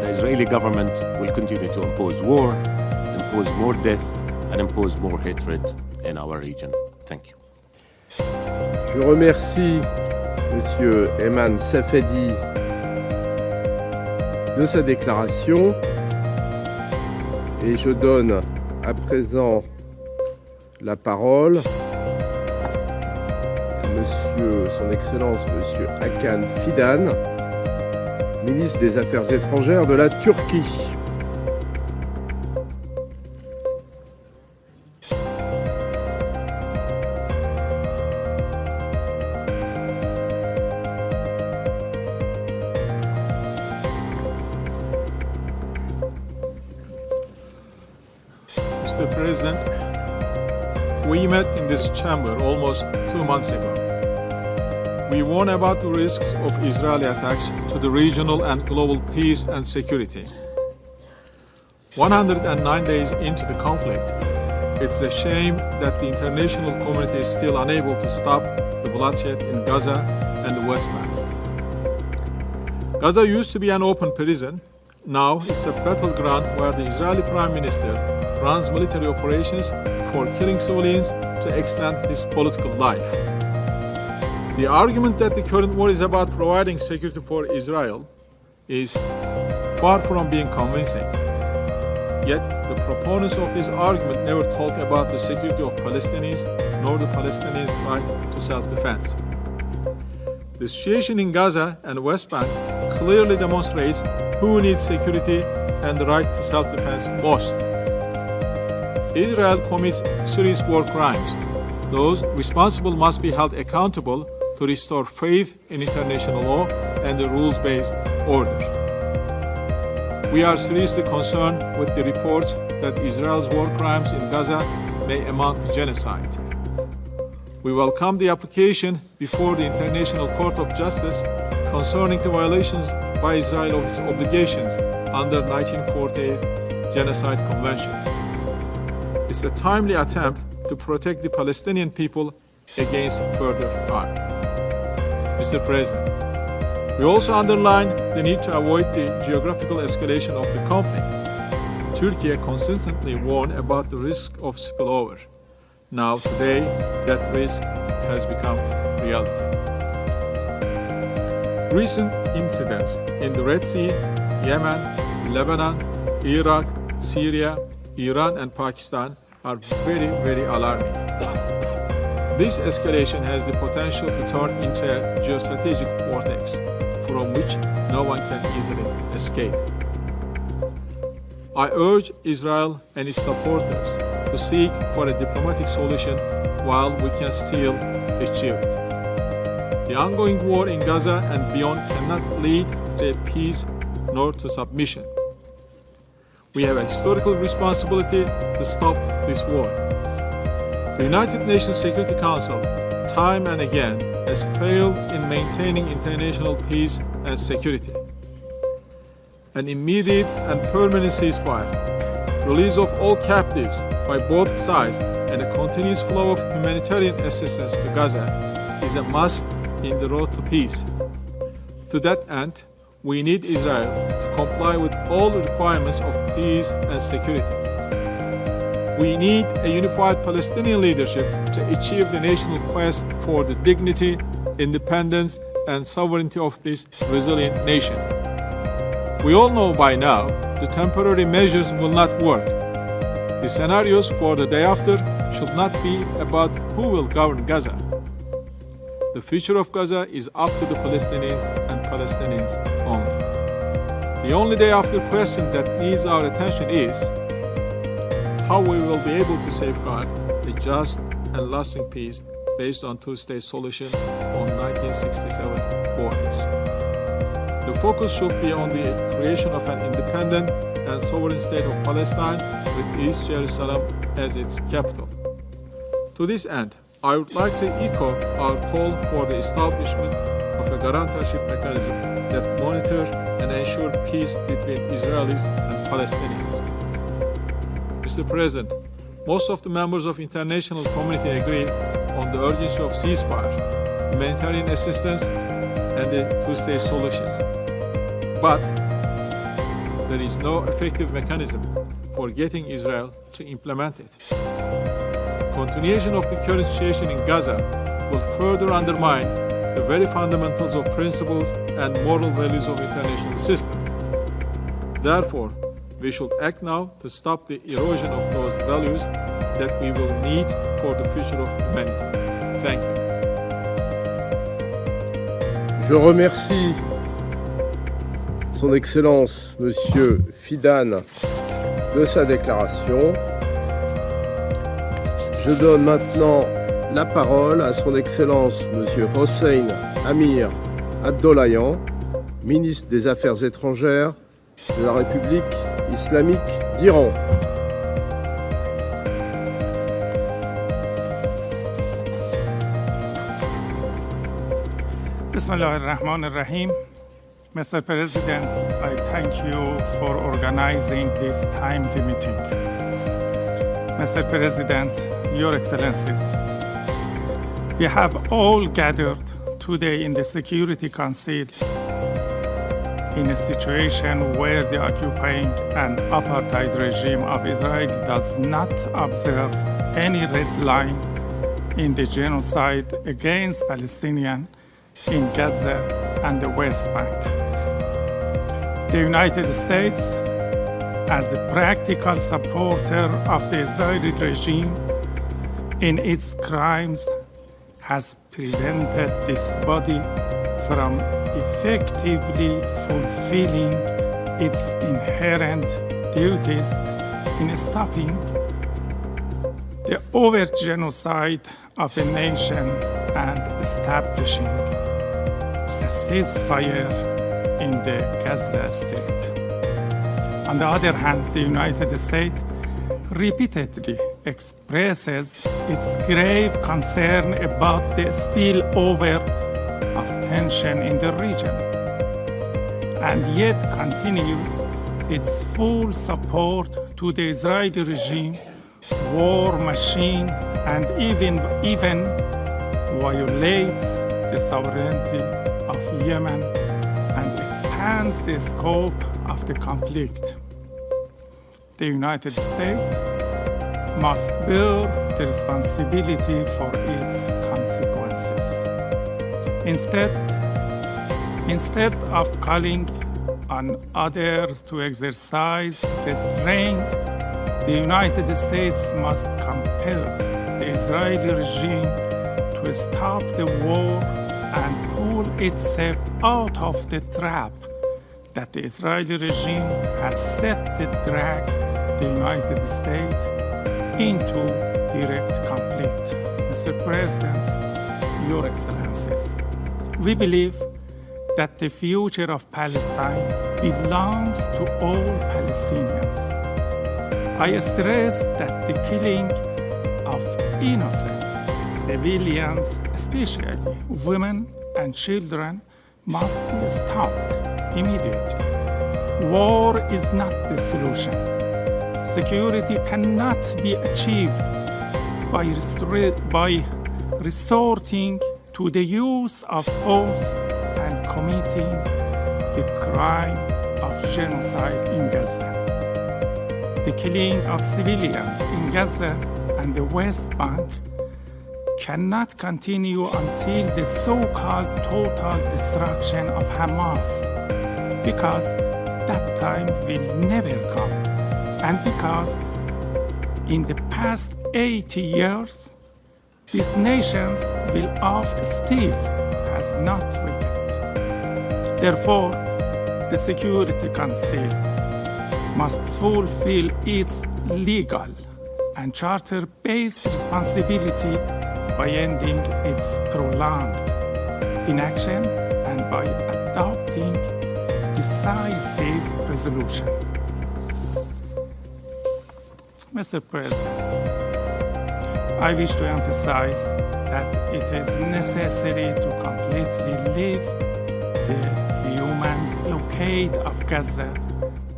the Israeli government will continue to impose war, impose more death, and impose more hatred in our region. Thank you. Je remercie Monsieur Ayman Safadi de sa déclaration et je donne à présent la parole à Monsieur, Son Excellence Monsieur Hakan Fidan, ministre des Affaires étrangères de la Turquie. Mr. President, we met in this chamber almost 2 months ago. We warned about the risks of Israeli attacks to the regional and global peace and security. 109 days into the conflict, it's a shame that the international community is still unable to stop the bloodshed in Gaza and the West Bank. Gaza used to be an open prison. Now it's a battleground where the Israeli Prime Minister runs military operations for killing civilians to extend his political life. The argument that the current war is about providing security for Israel is far from being convincing. Yet, the proponents of this argument never talk about the security of Palestinians nor the Palestinians' right to self-defense. The situation in Gaza and West Bank clearly demonstrates who needs security and the right to self-defense most. Israel commits serious war crimes. Those responsible must be held accountable to restore faith in international law and the rules-based order. We are seriously concerned with the reports that Israel's war crimes in Gaza may amount to genocide. We welcome the application before the International Court of Justice concerning the violations by Israel of its obligations under 1948 Genocide Convention. It's a timely attempt to protect the Palestinian people against further harm. Mr. President, we also underline the need to avoid the geographical escalation of the conflict. Turkey consistently warned about the risk of spillover. Now, today, that risk has become reality. Recent incidents in the Red Sea, Yemen, Lebanon, Iraq, Syria, Iran, and Pakistan are very, very alarming. This escalation has the potential to turn into a geostrategic vortex from which no one can easily escape. I urge Israel and its supporters to seek for a diplomatic solution while we can still achieve it. The ongoing war in Gaza and beyond cannot lead to a peace nor to submission. We have a historical responsibility to stop this war. The United Nations Security Council, time and again, has failed in maintaining international peace and security. An immediate and permanent ceasefire, release of all captives by both sides, and a continuous flow of humanitarian assistance to Gaza is a must in the road to peace. To that end, we need Israel to comply with all the requirements of peace and security. We need a unified Palestinian leadership to achieve the national quest for the dignity, independence, and sovereignty of this resilient nation. We all know by now the temporary measures will not work. The scenarios for the day after should not be about who will govern Gaza. The future of Gaza is up to the Palestinians and Palestinians only. The only day after question that needs our attention is how we will be able to safeguard a just and lasting peace based on two-state solution on 1967 borders. The focus should be on the creation of an independent and sovereign state of Palestine with East Jerusalem as its capital. To this end, I would like to echo our call for the establishment of a guarantorship mechanism that monitor and ensure peace between Israelis and Palestinians. Mr. President, most of the members of the international community agree on the urgency of ceasefire, humanitarian assistance, and the two-state solution. But there is no effective mechanism for getting Israel to implement it. Continuation of the current situation in Gaza will further undermine the very fundamentals of principles and moral values of international system. Therefore, we should act now to stop the erosion of those values that we will need for the future of humanity. Thank you. Je remercie Son Excellence Monsieur Fidan de sa déclaration. Je donne maintenant la parole à Son Excellence Monsieur Hossein Amir Abdollahian, ministre des Affaires étrangères de la République islamique d'Iran. Bismillah ar-Rahman ar-Rahim. Mr. President, I thank you for organizing this timely meeting. Mr. President, Your Excellencies, we have all gathered today in the Security Council in a situation where the occupying and apartheid regime of Israel does not observe any red line in the genocide against Palestinians in Gaza and the West Bank. The United States, as the practical supporter of the Israeli regime in its crimes, has prevented this body from effectively fulfilling its inherent duties in stopping the overt genocide of a nation and establishing a ceasefire in the Gaza Strip. On the other hand, the United States repeatedly expresses its grave concern about the spillover of tension in the region, and yet continues its full support to the Israeli regime, war machine, and even violates the sovereignty of Yemen and expands the scope of the conflict. The United States must bear the responsibility for its consequences. Instead of calling on others to exercise restraint, the United States must compel the Israeli regime to stop the war and pull itself out of the trap that the Israeli regime has set to drag the United States into direct conflict. Mr. President, Your Excellencies, we believe that the future of Palestine belongs to all Palestinians. I stress that the killing of innocent civilians, especially women and children, must be stopped immediately. War is not the solution. Security cannot be achieved by resorting to the use of force and committing the crime of genocide in Gaza. The killing of civilians in Gaza and the West Bank cannot continue until the so-called total destruction of Hamas, because that time will never come, and because in the past 80 years, these nations will of still has not weakened. Therefore, the Security Council must fulfill its legal and charter-based responsibility by ending its prolonged inaction and by adopting decisive resolution. Mr. President, I wish to emphasize that it is necessary to completely lift the human blockade of Gaza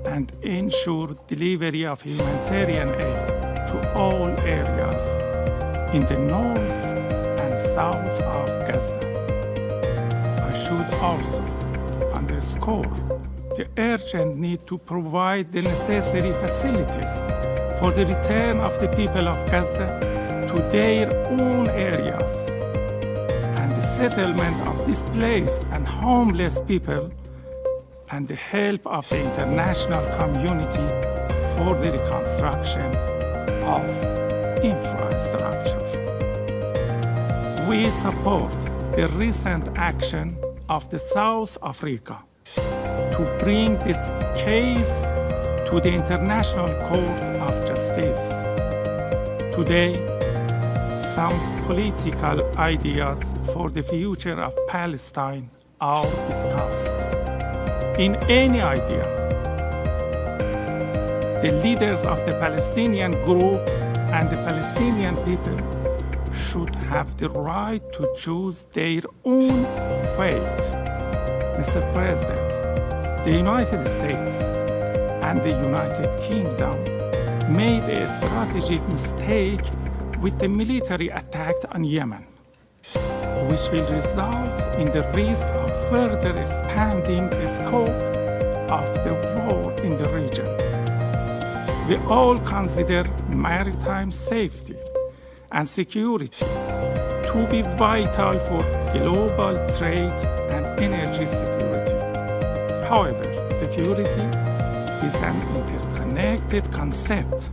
and ensure delivery of humanitarian aid to all areas in the north and south of Gaza. I should also underscore the urgent need to provide the necessary facilities for the return of the people of Gaza to their own areas and the settlement of displaced and homeless people, and the help of the international community for the reconstruction of infrastructure. We support the recent action of the South Africa to bring this case to the International Court of Justice. Today, some political ideas for the future of Palestine are discussed. In any idea, the leaders of the Palestinian groups and the Palestinian people should have the right to choose their own fate. Mr. President, the United States and the United Kingdom made a strategic mistake with the military attack on Yemen, which will result in the risk of further expanding the scope of the war in the region. We all consider maritime safety and security to be vital for global trade and energy security. However, security is an interconnected concept.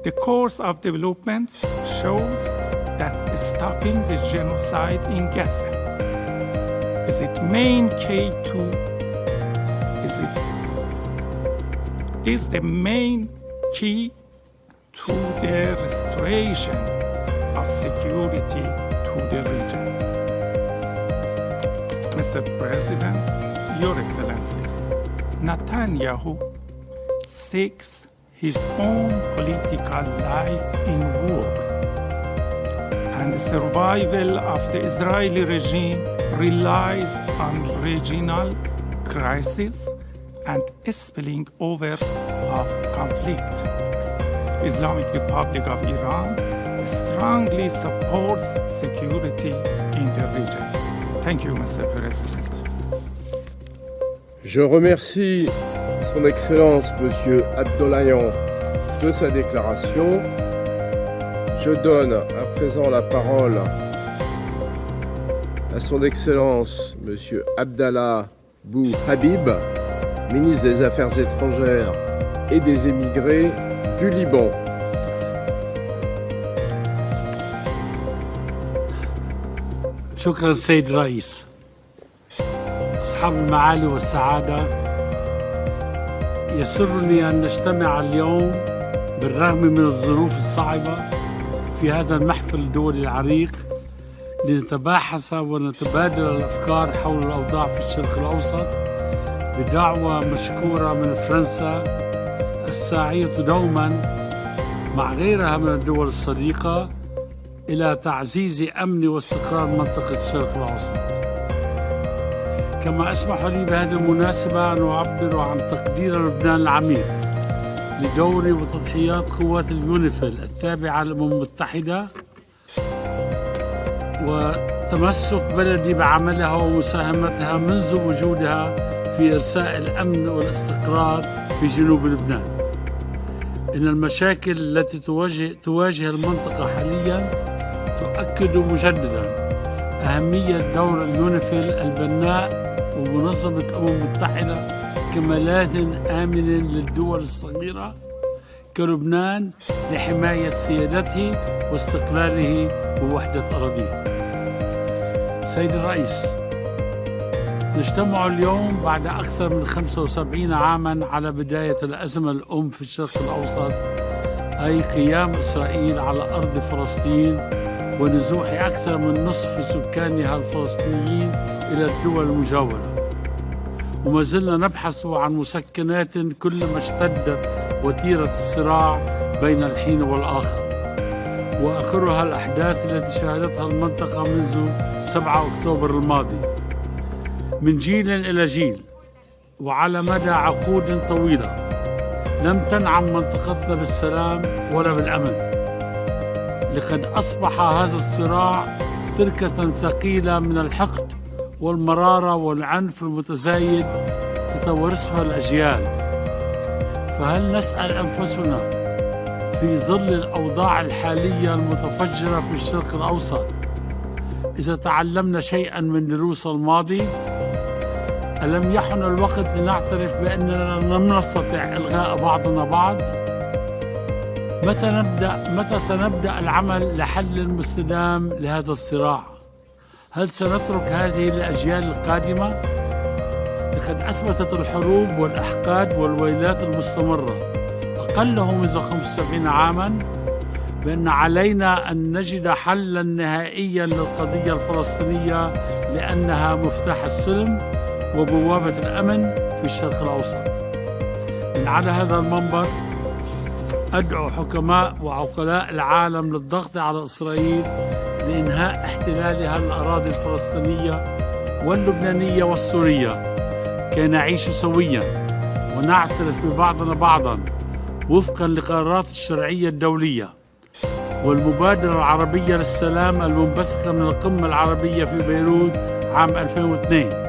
The course of developments shows that stopping the genocide in Gaza is is it main key to is the main key to the restoration of security to the region. Mr. President, Your Excellencies, Netanyahu seeks his own political life in war, and the survival of the Israeli regime relies on regional crisis and spilling over of conflict. Islamic Republic of Iran strongly supports security in the region. Thank you, Mr. President. Je remercie Son Excellence Monsieur Abdollahian de sa déclaration. Je donne à présent la parole à Son Excellence Monsieur Abdallah Bou Habib, ministre des Affaires étrangères et des émigrés du Liban. شكرا سيد الرئيس. أصحاب المعالي والسعادة، يسرني أن نجتمع اليوم بالرغم من الظروف الصعبة في هذا المحفل الدولي العريق لنتباحث ونتبادل الأفكار حول الأوضاع في الشرق الأوسط بدعوة مشكورة من فرنسا الساعية دوما مع غيرها من الدول الصديقة إلى تعزيز أمن واستقرار منطقة الشرق الأوسط. كما أسمح لي بهذه المناسبة أن أعبر عن تقدير لبنان العميق لدور وتضحيات قوات اليونيفيل التابعة للأمم المتحدة وتمسك بلدي بعملها ومساهمتها منذ وجودها في إرساء الأمن والاستقرار في جنوب لبنان. إن المشاكل التي تواجه المنطقة حاليا تؤكد مجددا أهمية دور اليونيفيل البناء ومنظمة الأمم المتحدة كملاذ آمن للدول الصغيرة كلبنان لحماية سيادته واستقلاله ووحدة أراضيه. سيد الرئيس، نجتمع اليوم بعد أكثر من 75 عاما على بداية الأزمة الأم في الشرق الأوسط، أي قيام إسرائيل على أرض فلسطين ونزوح أكثر من نصف سكانها الفلسطينيين إلى الدول المجاورة. وما زلنا نبحث عن مسكنات كلما اشتدت وتيرة الصراع بين الحين والآخر، وآخرها الأحداث التي شهدتها المنطقة منذ 7 أكتوبر الماضي. من جيل إلى جيل وعلى مدى عقود طويلة لم تنعم منطقتنا بالسلام ولا بالأمن. لقد أصبح هذا الصراع تركة ثقيلة من الحقد والمرارة والعنف المتزايد تتوارثها الأجيال. فهل نسأل أنفسنا في ظل الأوضاع الحالية المتفجرة في الشرق الأوسط إذا تعلمنا شيئا من دروس الماضي؟ ألم يحن الوقت لنعترف بأننا لم نستطع إلغاء بعضنا بعض؟ متى سنبدأ العمل لحل مستدام لهذا الصراع؟ هل سنترك هذه الأجيال القادمة؟ لقد أثبتت الحروب والأحقاد والويلات المستمرة أقله منذ 75 عاما بأن علينا أن نجد حلا نهائيا للقضية الفلسطينية لأنها مفتاح السلم وبوابة الأمن في الشرق الأوسط. من على هذا المنبر أدعو حكماء وعقلاء العالم للضغط على إسرائيل لإنهاء احتلالها الأراضي الفلسطينية واللبنانية والسورية كي نعيش سويا ونعترف ببعضنا بعضا وفقا لقرارات الشرعية الدولية والمبادرة العربية للسلام المنبثقة من القمة العربية في بيروت عام 2002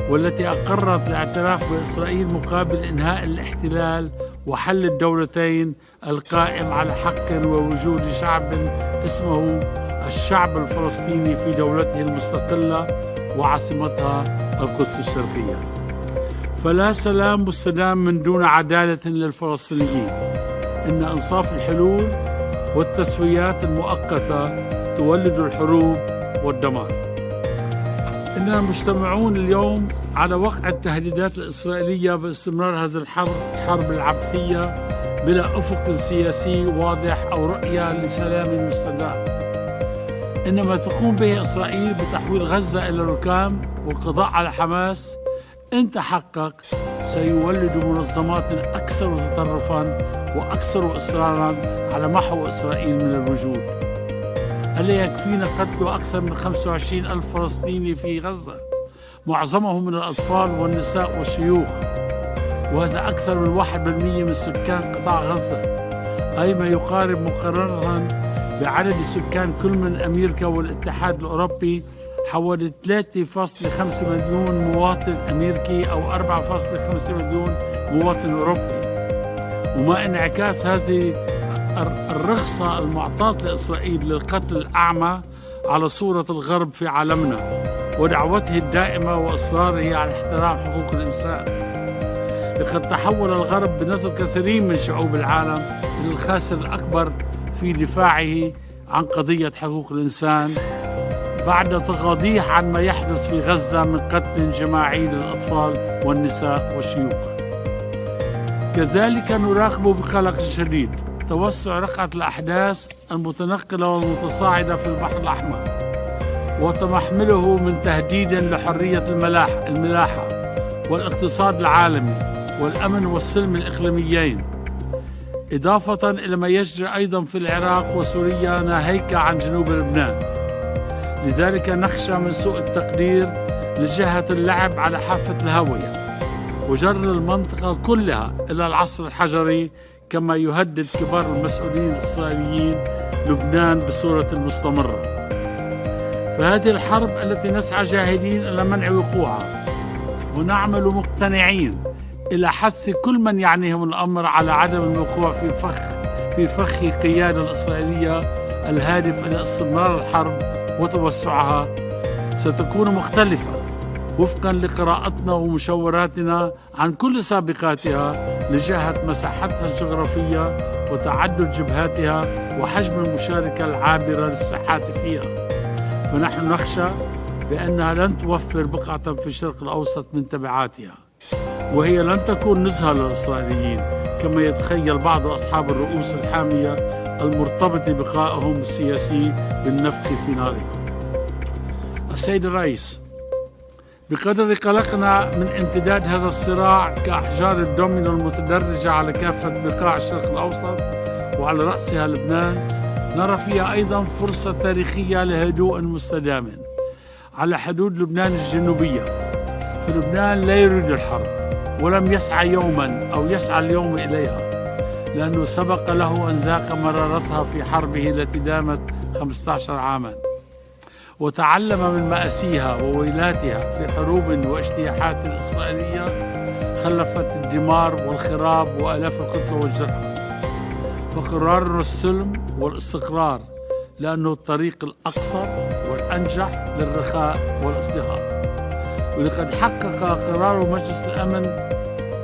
والتي أقرت الاعتراف بإسرائيل مقابل إنهاء الاحتلال وحل الدولتين القائم على حق ووجود شعب اسمه الشعب الفلسطيني في دولته المستقلة وعاصمتها القدس الشرقية. فلا سلام مستدام من دون عدالة للفلسطينيين. إن إنصاف الحلول والتسويات المؤقتة تولد الحروب والدمار. إننا مجتمعون اليوم على وقع التهديدات الإسرائيلية باستمرار هذه الحرب العبثية بلا أفق سياسي واضح أو رؤية لسلام مستدام. إنما تقوم به إسرائيل بتحويل غزة إلى ركام والقضاء على حماس إن تحقق سيولد منظمات أكثر تطرفاً وأكثر إصراراً على محو إسرائيل من الوجود. ألا يكفينا قتل أكثر من 25,000 فلسطيني في غزة، معظمهم من الأطفال والنساء والشيوخ، وهذا أكثر من 1% من سكان قطاع غزة، أي ما يقارب مقارنة بعدد سكان كل من أمريكا والاتحاد الأوروبي حوالي 3.5 مليون مواطن أمريكي أو 4.5 مليون مواطن أوروبي. وما انعكاس هذه الرخصة المعطاة لإسرائيل للقتل الأعمى على صورة الغرب في عالمنا ودعوته الدائمة وإصراره على احترام حقوق الإنسان. لقد تحول الغرب بنظر كثيرين من شعوب العالم إلى الخاسر الأكبر في دفاعه عن قضية حقوق الإنسان بعد تغاضيه عن ما يحدث في غزة من قتل جماعي للأطفال والنساء والشيوخ. كذلك نراقب بقلق شديد توسع رقعة الأحداث المتنقلة والمتصاعدة في البحر الأحمر وتمحمله من تهديد لحرية الملاحة والاقتصاد العالمي والأمن والسلم الإقليميين، إضافة إلى ما يجري أيضا في العراق وسوريا ناهيك عن جنوب لبنان. لذلك نخشى من سوء التقدير لجهة اللعب على حافة الهاوية وجر المنطقة كلها إلى العصر الحجري كما يهدد كبار المسؤولين الإسرائيليين لبنان بصورة مستمرة. فهذه الحرب التي نسعى جاهدين إلى منع وقوعها ونعمل مقتنعين إلى حث كل من يعنيهم الأمر على عدم الوقوع في فخ القيادة الإسرائيلية الهادف إلى استمرار الحرب وتوسعها ستكون مختلفة وفقا لقراءتنا ومشوراتنا عن كل سابقاتها لجهة مساحتها الجغرافية وتعدد جبهاتها وحجم المشاركة العابرة للساحات فيها. فنحن نخشى بأنها لن توفر بقعة في الشرق الأوسط من تبعاتها، وهي لن تكون نزهة للإسرائيليين كما يتخيل بعض أصحاب الرؤوس الحامية المرتبطة بقائهم السياسي بالنفخ في نارهم. السيد الرئيس، بقدر قلقنا من امتداد هذا الصراع كأحجار الدومينو المتدرجة على كافة بقاع الشرق الأوسط وعلى رأسها لبنان، نرى فيها أيضا فرصة تاريخية لهدوء مستدام على حدود لبنان الجنوبية. فلبنان لا يريد الحرب ولم يسعى يوما أو يسعى اليوم إليها، لأنه سبق له أن ذاق مرارتها في حربه التي دامت 15 عاما وتعلم من مآسيها وويلاتها في حروب واجتياحات إسرائيلية خلفت الدمار والخراب وآلاف القتلى والجرحى. فقرارنا السلم والاستقرار لأنه الطريق الأقصر والأنجح للرخاء والازدهار. ولقد حقق قرار مجلس الأمن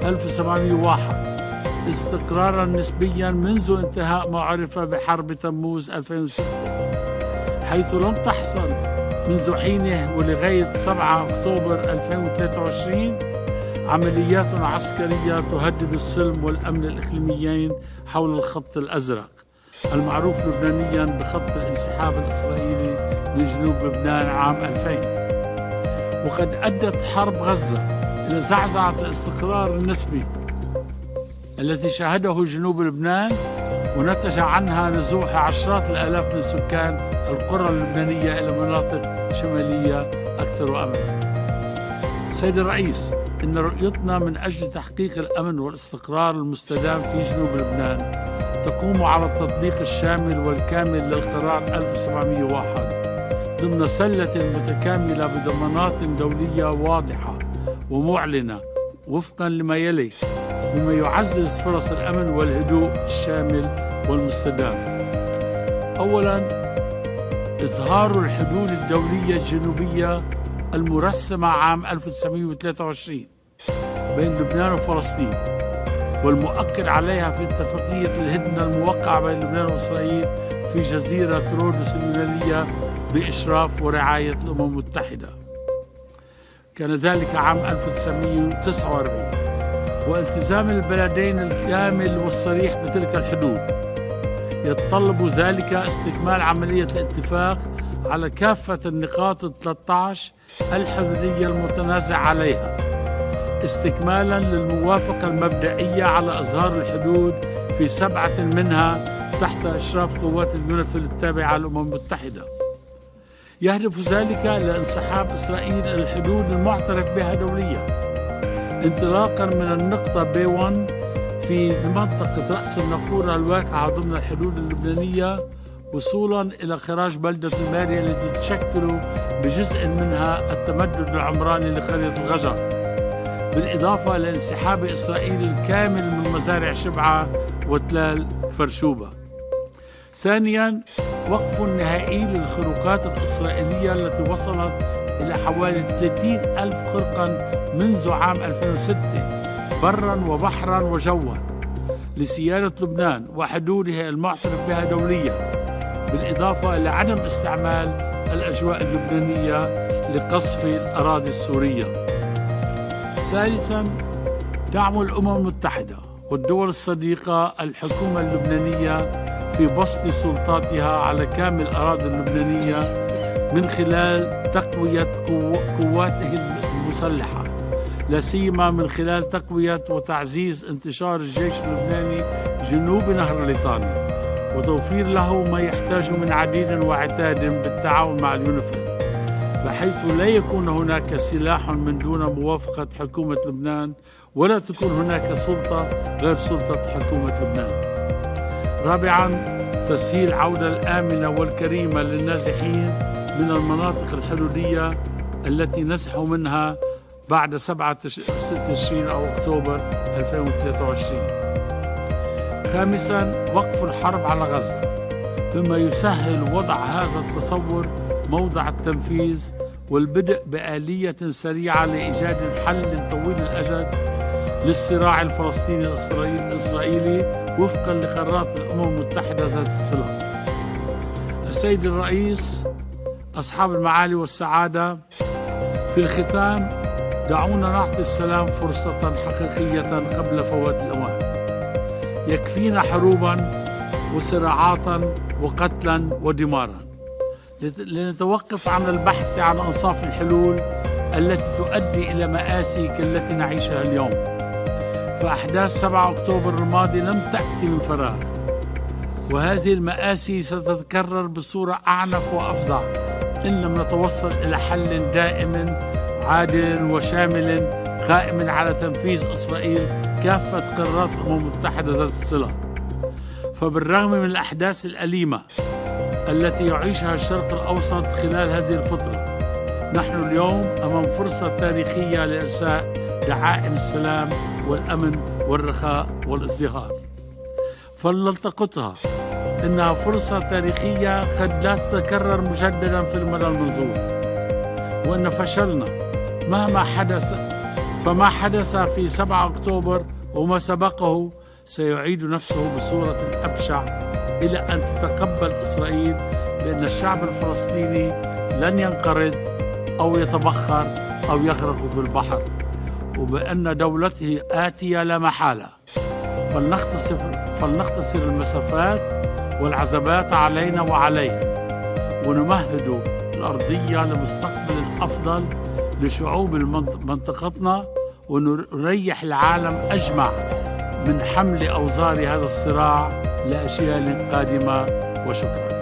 1701 استقرارا نسبيا منذ انتهاء ما عرف بحرب تموز 2006، حيث لم تحصل منذ حينه ولغاية 7 أكتوبر 2023 عمليات عسكرية تهدد السلم والأمن الإقليميين حول الخط الأزرق المعروف لبنانيا بخط الانسحاب الإسرائيلي من جنوب لبنان عام 2000. وقد أدت حرب غزة إلى زعزعة الاستقرار النسبي الذي شهده جنوب لبنان ونتج عنها نزوح عشرات الآلاف من سكان القرى اللبنانية إلى مناطق شمالية أكثر أمنا. سيد الرئيس، إن رؤيتنا من أجل تحقيق الأمن والاستقرار المستدام في جنوب لبنان تقوم على التطبيق الشامل والكامل للقرار 1701 ضمن سلة متكاملة بضمانات دولية واضحة ومعلنة وفقا لما يلي، بما يعزز فرص الأمن والهدوء الشامل والمستدام. أولا، إظهار الحدود الدولية الجنوبية المرسمة عام 1923 بين لبنان وفلسطين والمؤكد عليها في اتفاقية الهدنة الموقعة بين لبنان وإسرائيل في جزيرة رودس اليونانية بإشراف ورعاية الأمم المتحدة. كان ذلك عام 1949، والتزام البلدين الكامل والصريح بتلك الحدود يتطلب ذلك استكمال عملية الاتفاق على كافة النقاط 13 الحدودية المتنازع عليها، استكمالا للموافقة المبدئية على إظهار الحدود في 7 منها تحت إشراف قوات اليونيفيل التابعة للأمم المتحدة. يهدف ذلك لانسحاب إسرائيل إلى الحدود المعترف بها دوليا، انطلاقا من النقطة B1 في منطقة رأس النافورة الواقعة ضمن الحدود اللبنانية، وصولا إلى خراج بلدة الماريا التي تشكل بجزء منها التمدد العمراني لقرية الغجر، بالإضافة إلى انسحاب إسرائيل الكامل من مزارع شبعة وتلال فرشوبة. ثانيا، وقف نهائي للخروقات الإسرائيلية التي وصلت إلى حوالي 30,000 خرقا منذ عام 2006 برا وبحرا وجوا لسيادة لبنان وحدودها المعترف بها دوليا، بالإضافة إلى عدم استعمال الأجواء اللبنانية لقصف الأراضي السورية. ثالثا، دعم الأمم المتحدة والدول الصديقة الحكومة اللبنانية في بسط سلطاتها على كامل الأراضي اللبنانية من خلال تقوية قواته المسلحة، لا سيما من خلال تقوية وتعزيز انتشار الجيش اللبناني جنوب نهر الليطاني، وتوفير له ما يحتاج من عديد وعتاد بالتعاون مع اليونيفيل، بحيث لا يكون هناك سلاح من دون موافقة حكومة لبنان، ولا تكون هناك سلطة غير سلطة حكومة لبنان. رابعا، تسهيل عودة الآمنة والكريمة للنازحين من المناطق الحدودية التي نزحوا منها بعد 7 تشرين أو أكتوبر 2023. خامسا، وقف الحرب على غزة، مما يسهل وضع هذا التصور موضع التنفيذ والبدء بآلية سريعة لإيجاد حل طويل الأجل للصراع الفلسطيني الإسرائيلي وفقا لقرارات الأمم المتحدة ذات الصلة. السيد الرئيس، أصحاب المعالي والسعادة، في الختام دعونا نعطي السلام فرصة حقيقية قبل فوات الأوان. يكفينا حروبا وصراعاتا وقتلا ودمارا لنتوقف عن البحث عن أنصاف الحلول التي تؤدي إلى مآسي كالتي نعيشها اليوم. فأحداث 7 أكتوبر الماضي لم تأتي من فراغ، وهذه المآسي ستتكرر بصورة أعنف وأفظع إن لم نتوصل إلى حل دائم عادل وشامل قائم على تنفيذ إسرائيل كافة قرارات الأمم المتحدة ذات الصلة. فبالرغم من الأحداث الأليمة التي يعيشها الشرق الأوسط خلال هذه الفترة، نحن اليوم أمام فرصة تاريخية لإرساء دعائم السلام والأمن والرخاء والازدهار، فلنلتقطها. إنها فرصة تاريخية قد لا تتكرر مجددا في المدى المنظور، وإن فشلنا فما حدث في 7 أكتوبر وما سبقه سيعيد نفسه بصورة أبشع، إلى أن تتقبل إسرائيل بأن الشعب الفلسطيني لن ينقرض أو يتبخر أو يغرق في البحر، وبأن دولته آتية لا محالة. فلنختصر المسافات والعزبات علينا وعليهم، ونمهد الأرضية لمستقبل أفضل لشعوب منطقتنا، ونريح العالم أجمع من حمل أوزار هذا الصراع لأجيال قادمة. وشكرا.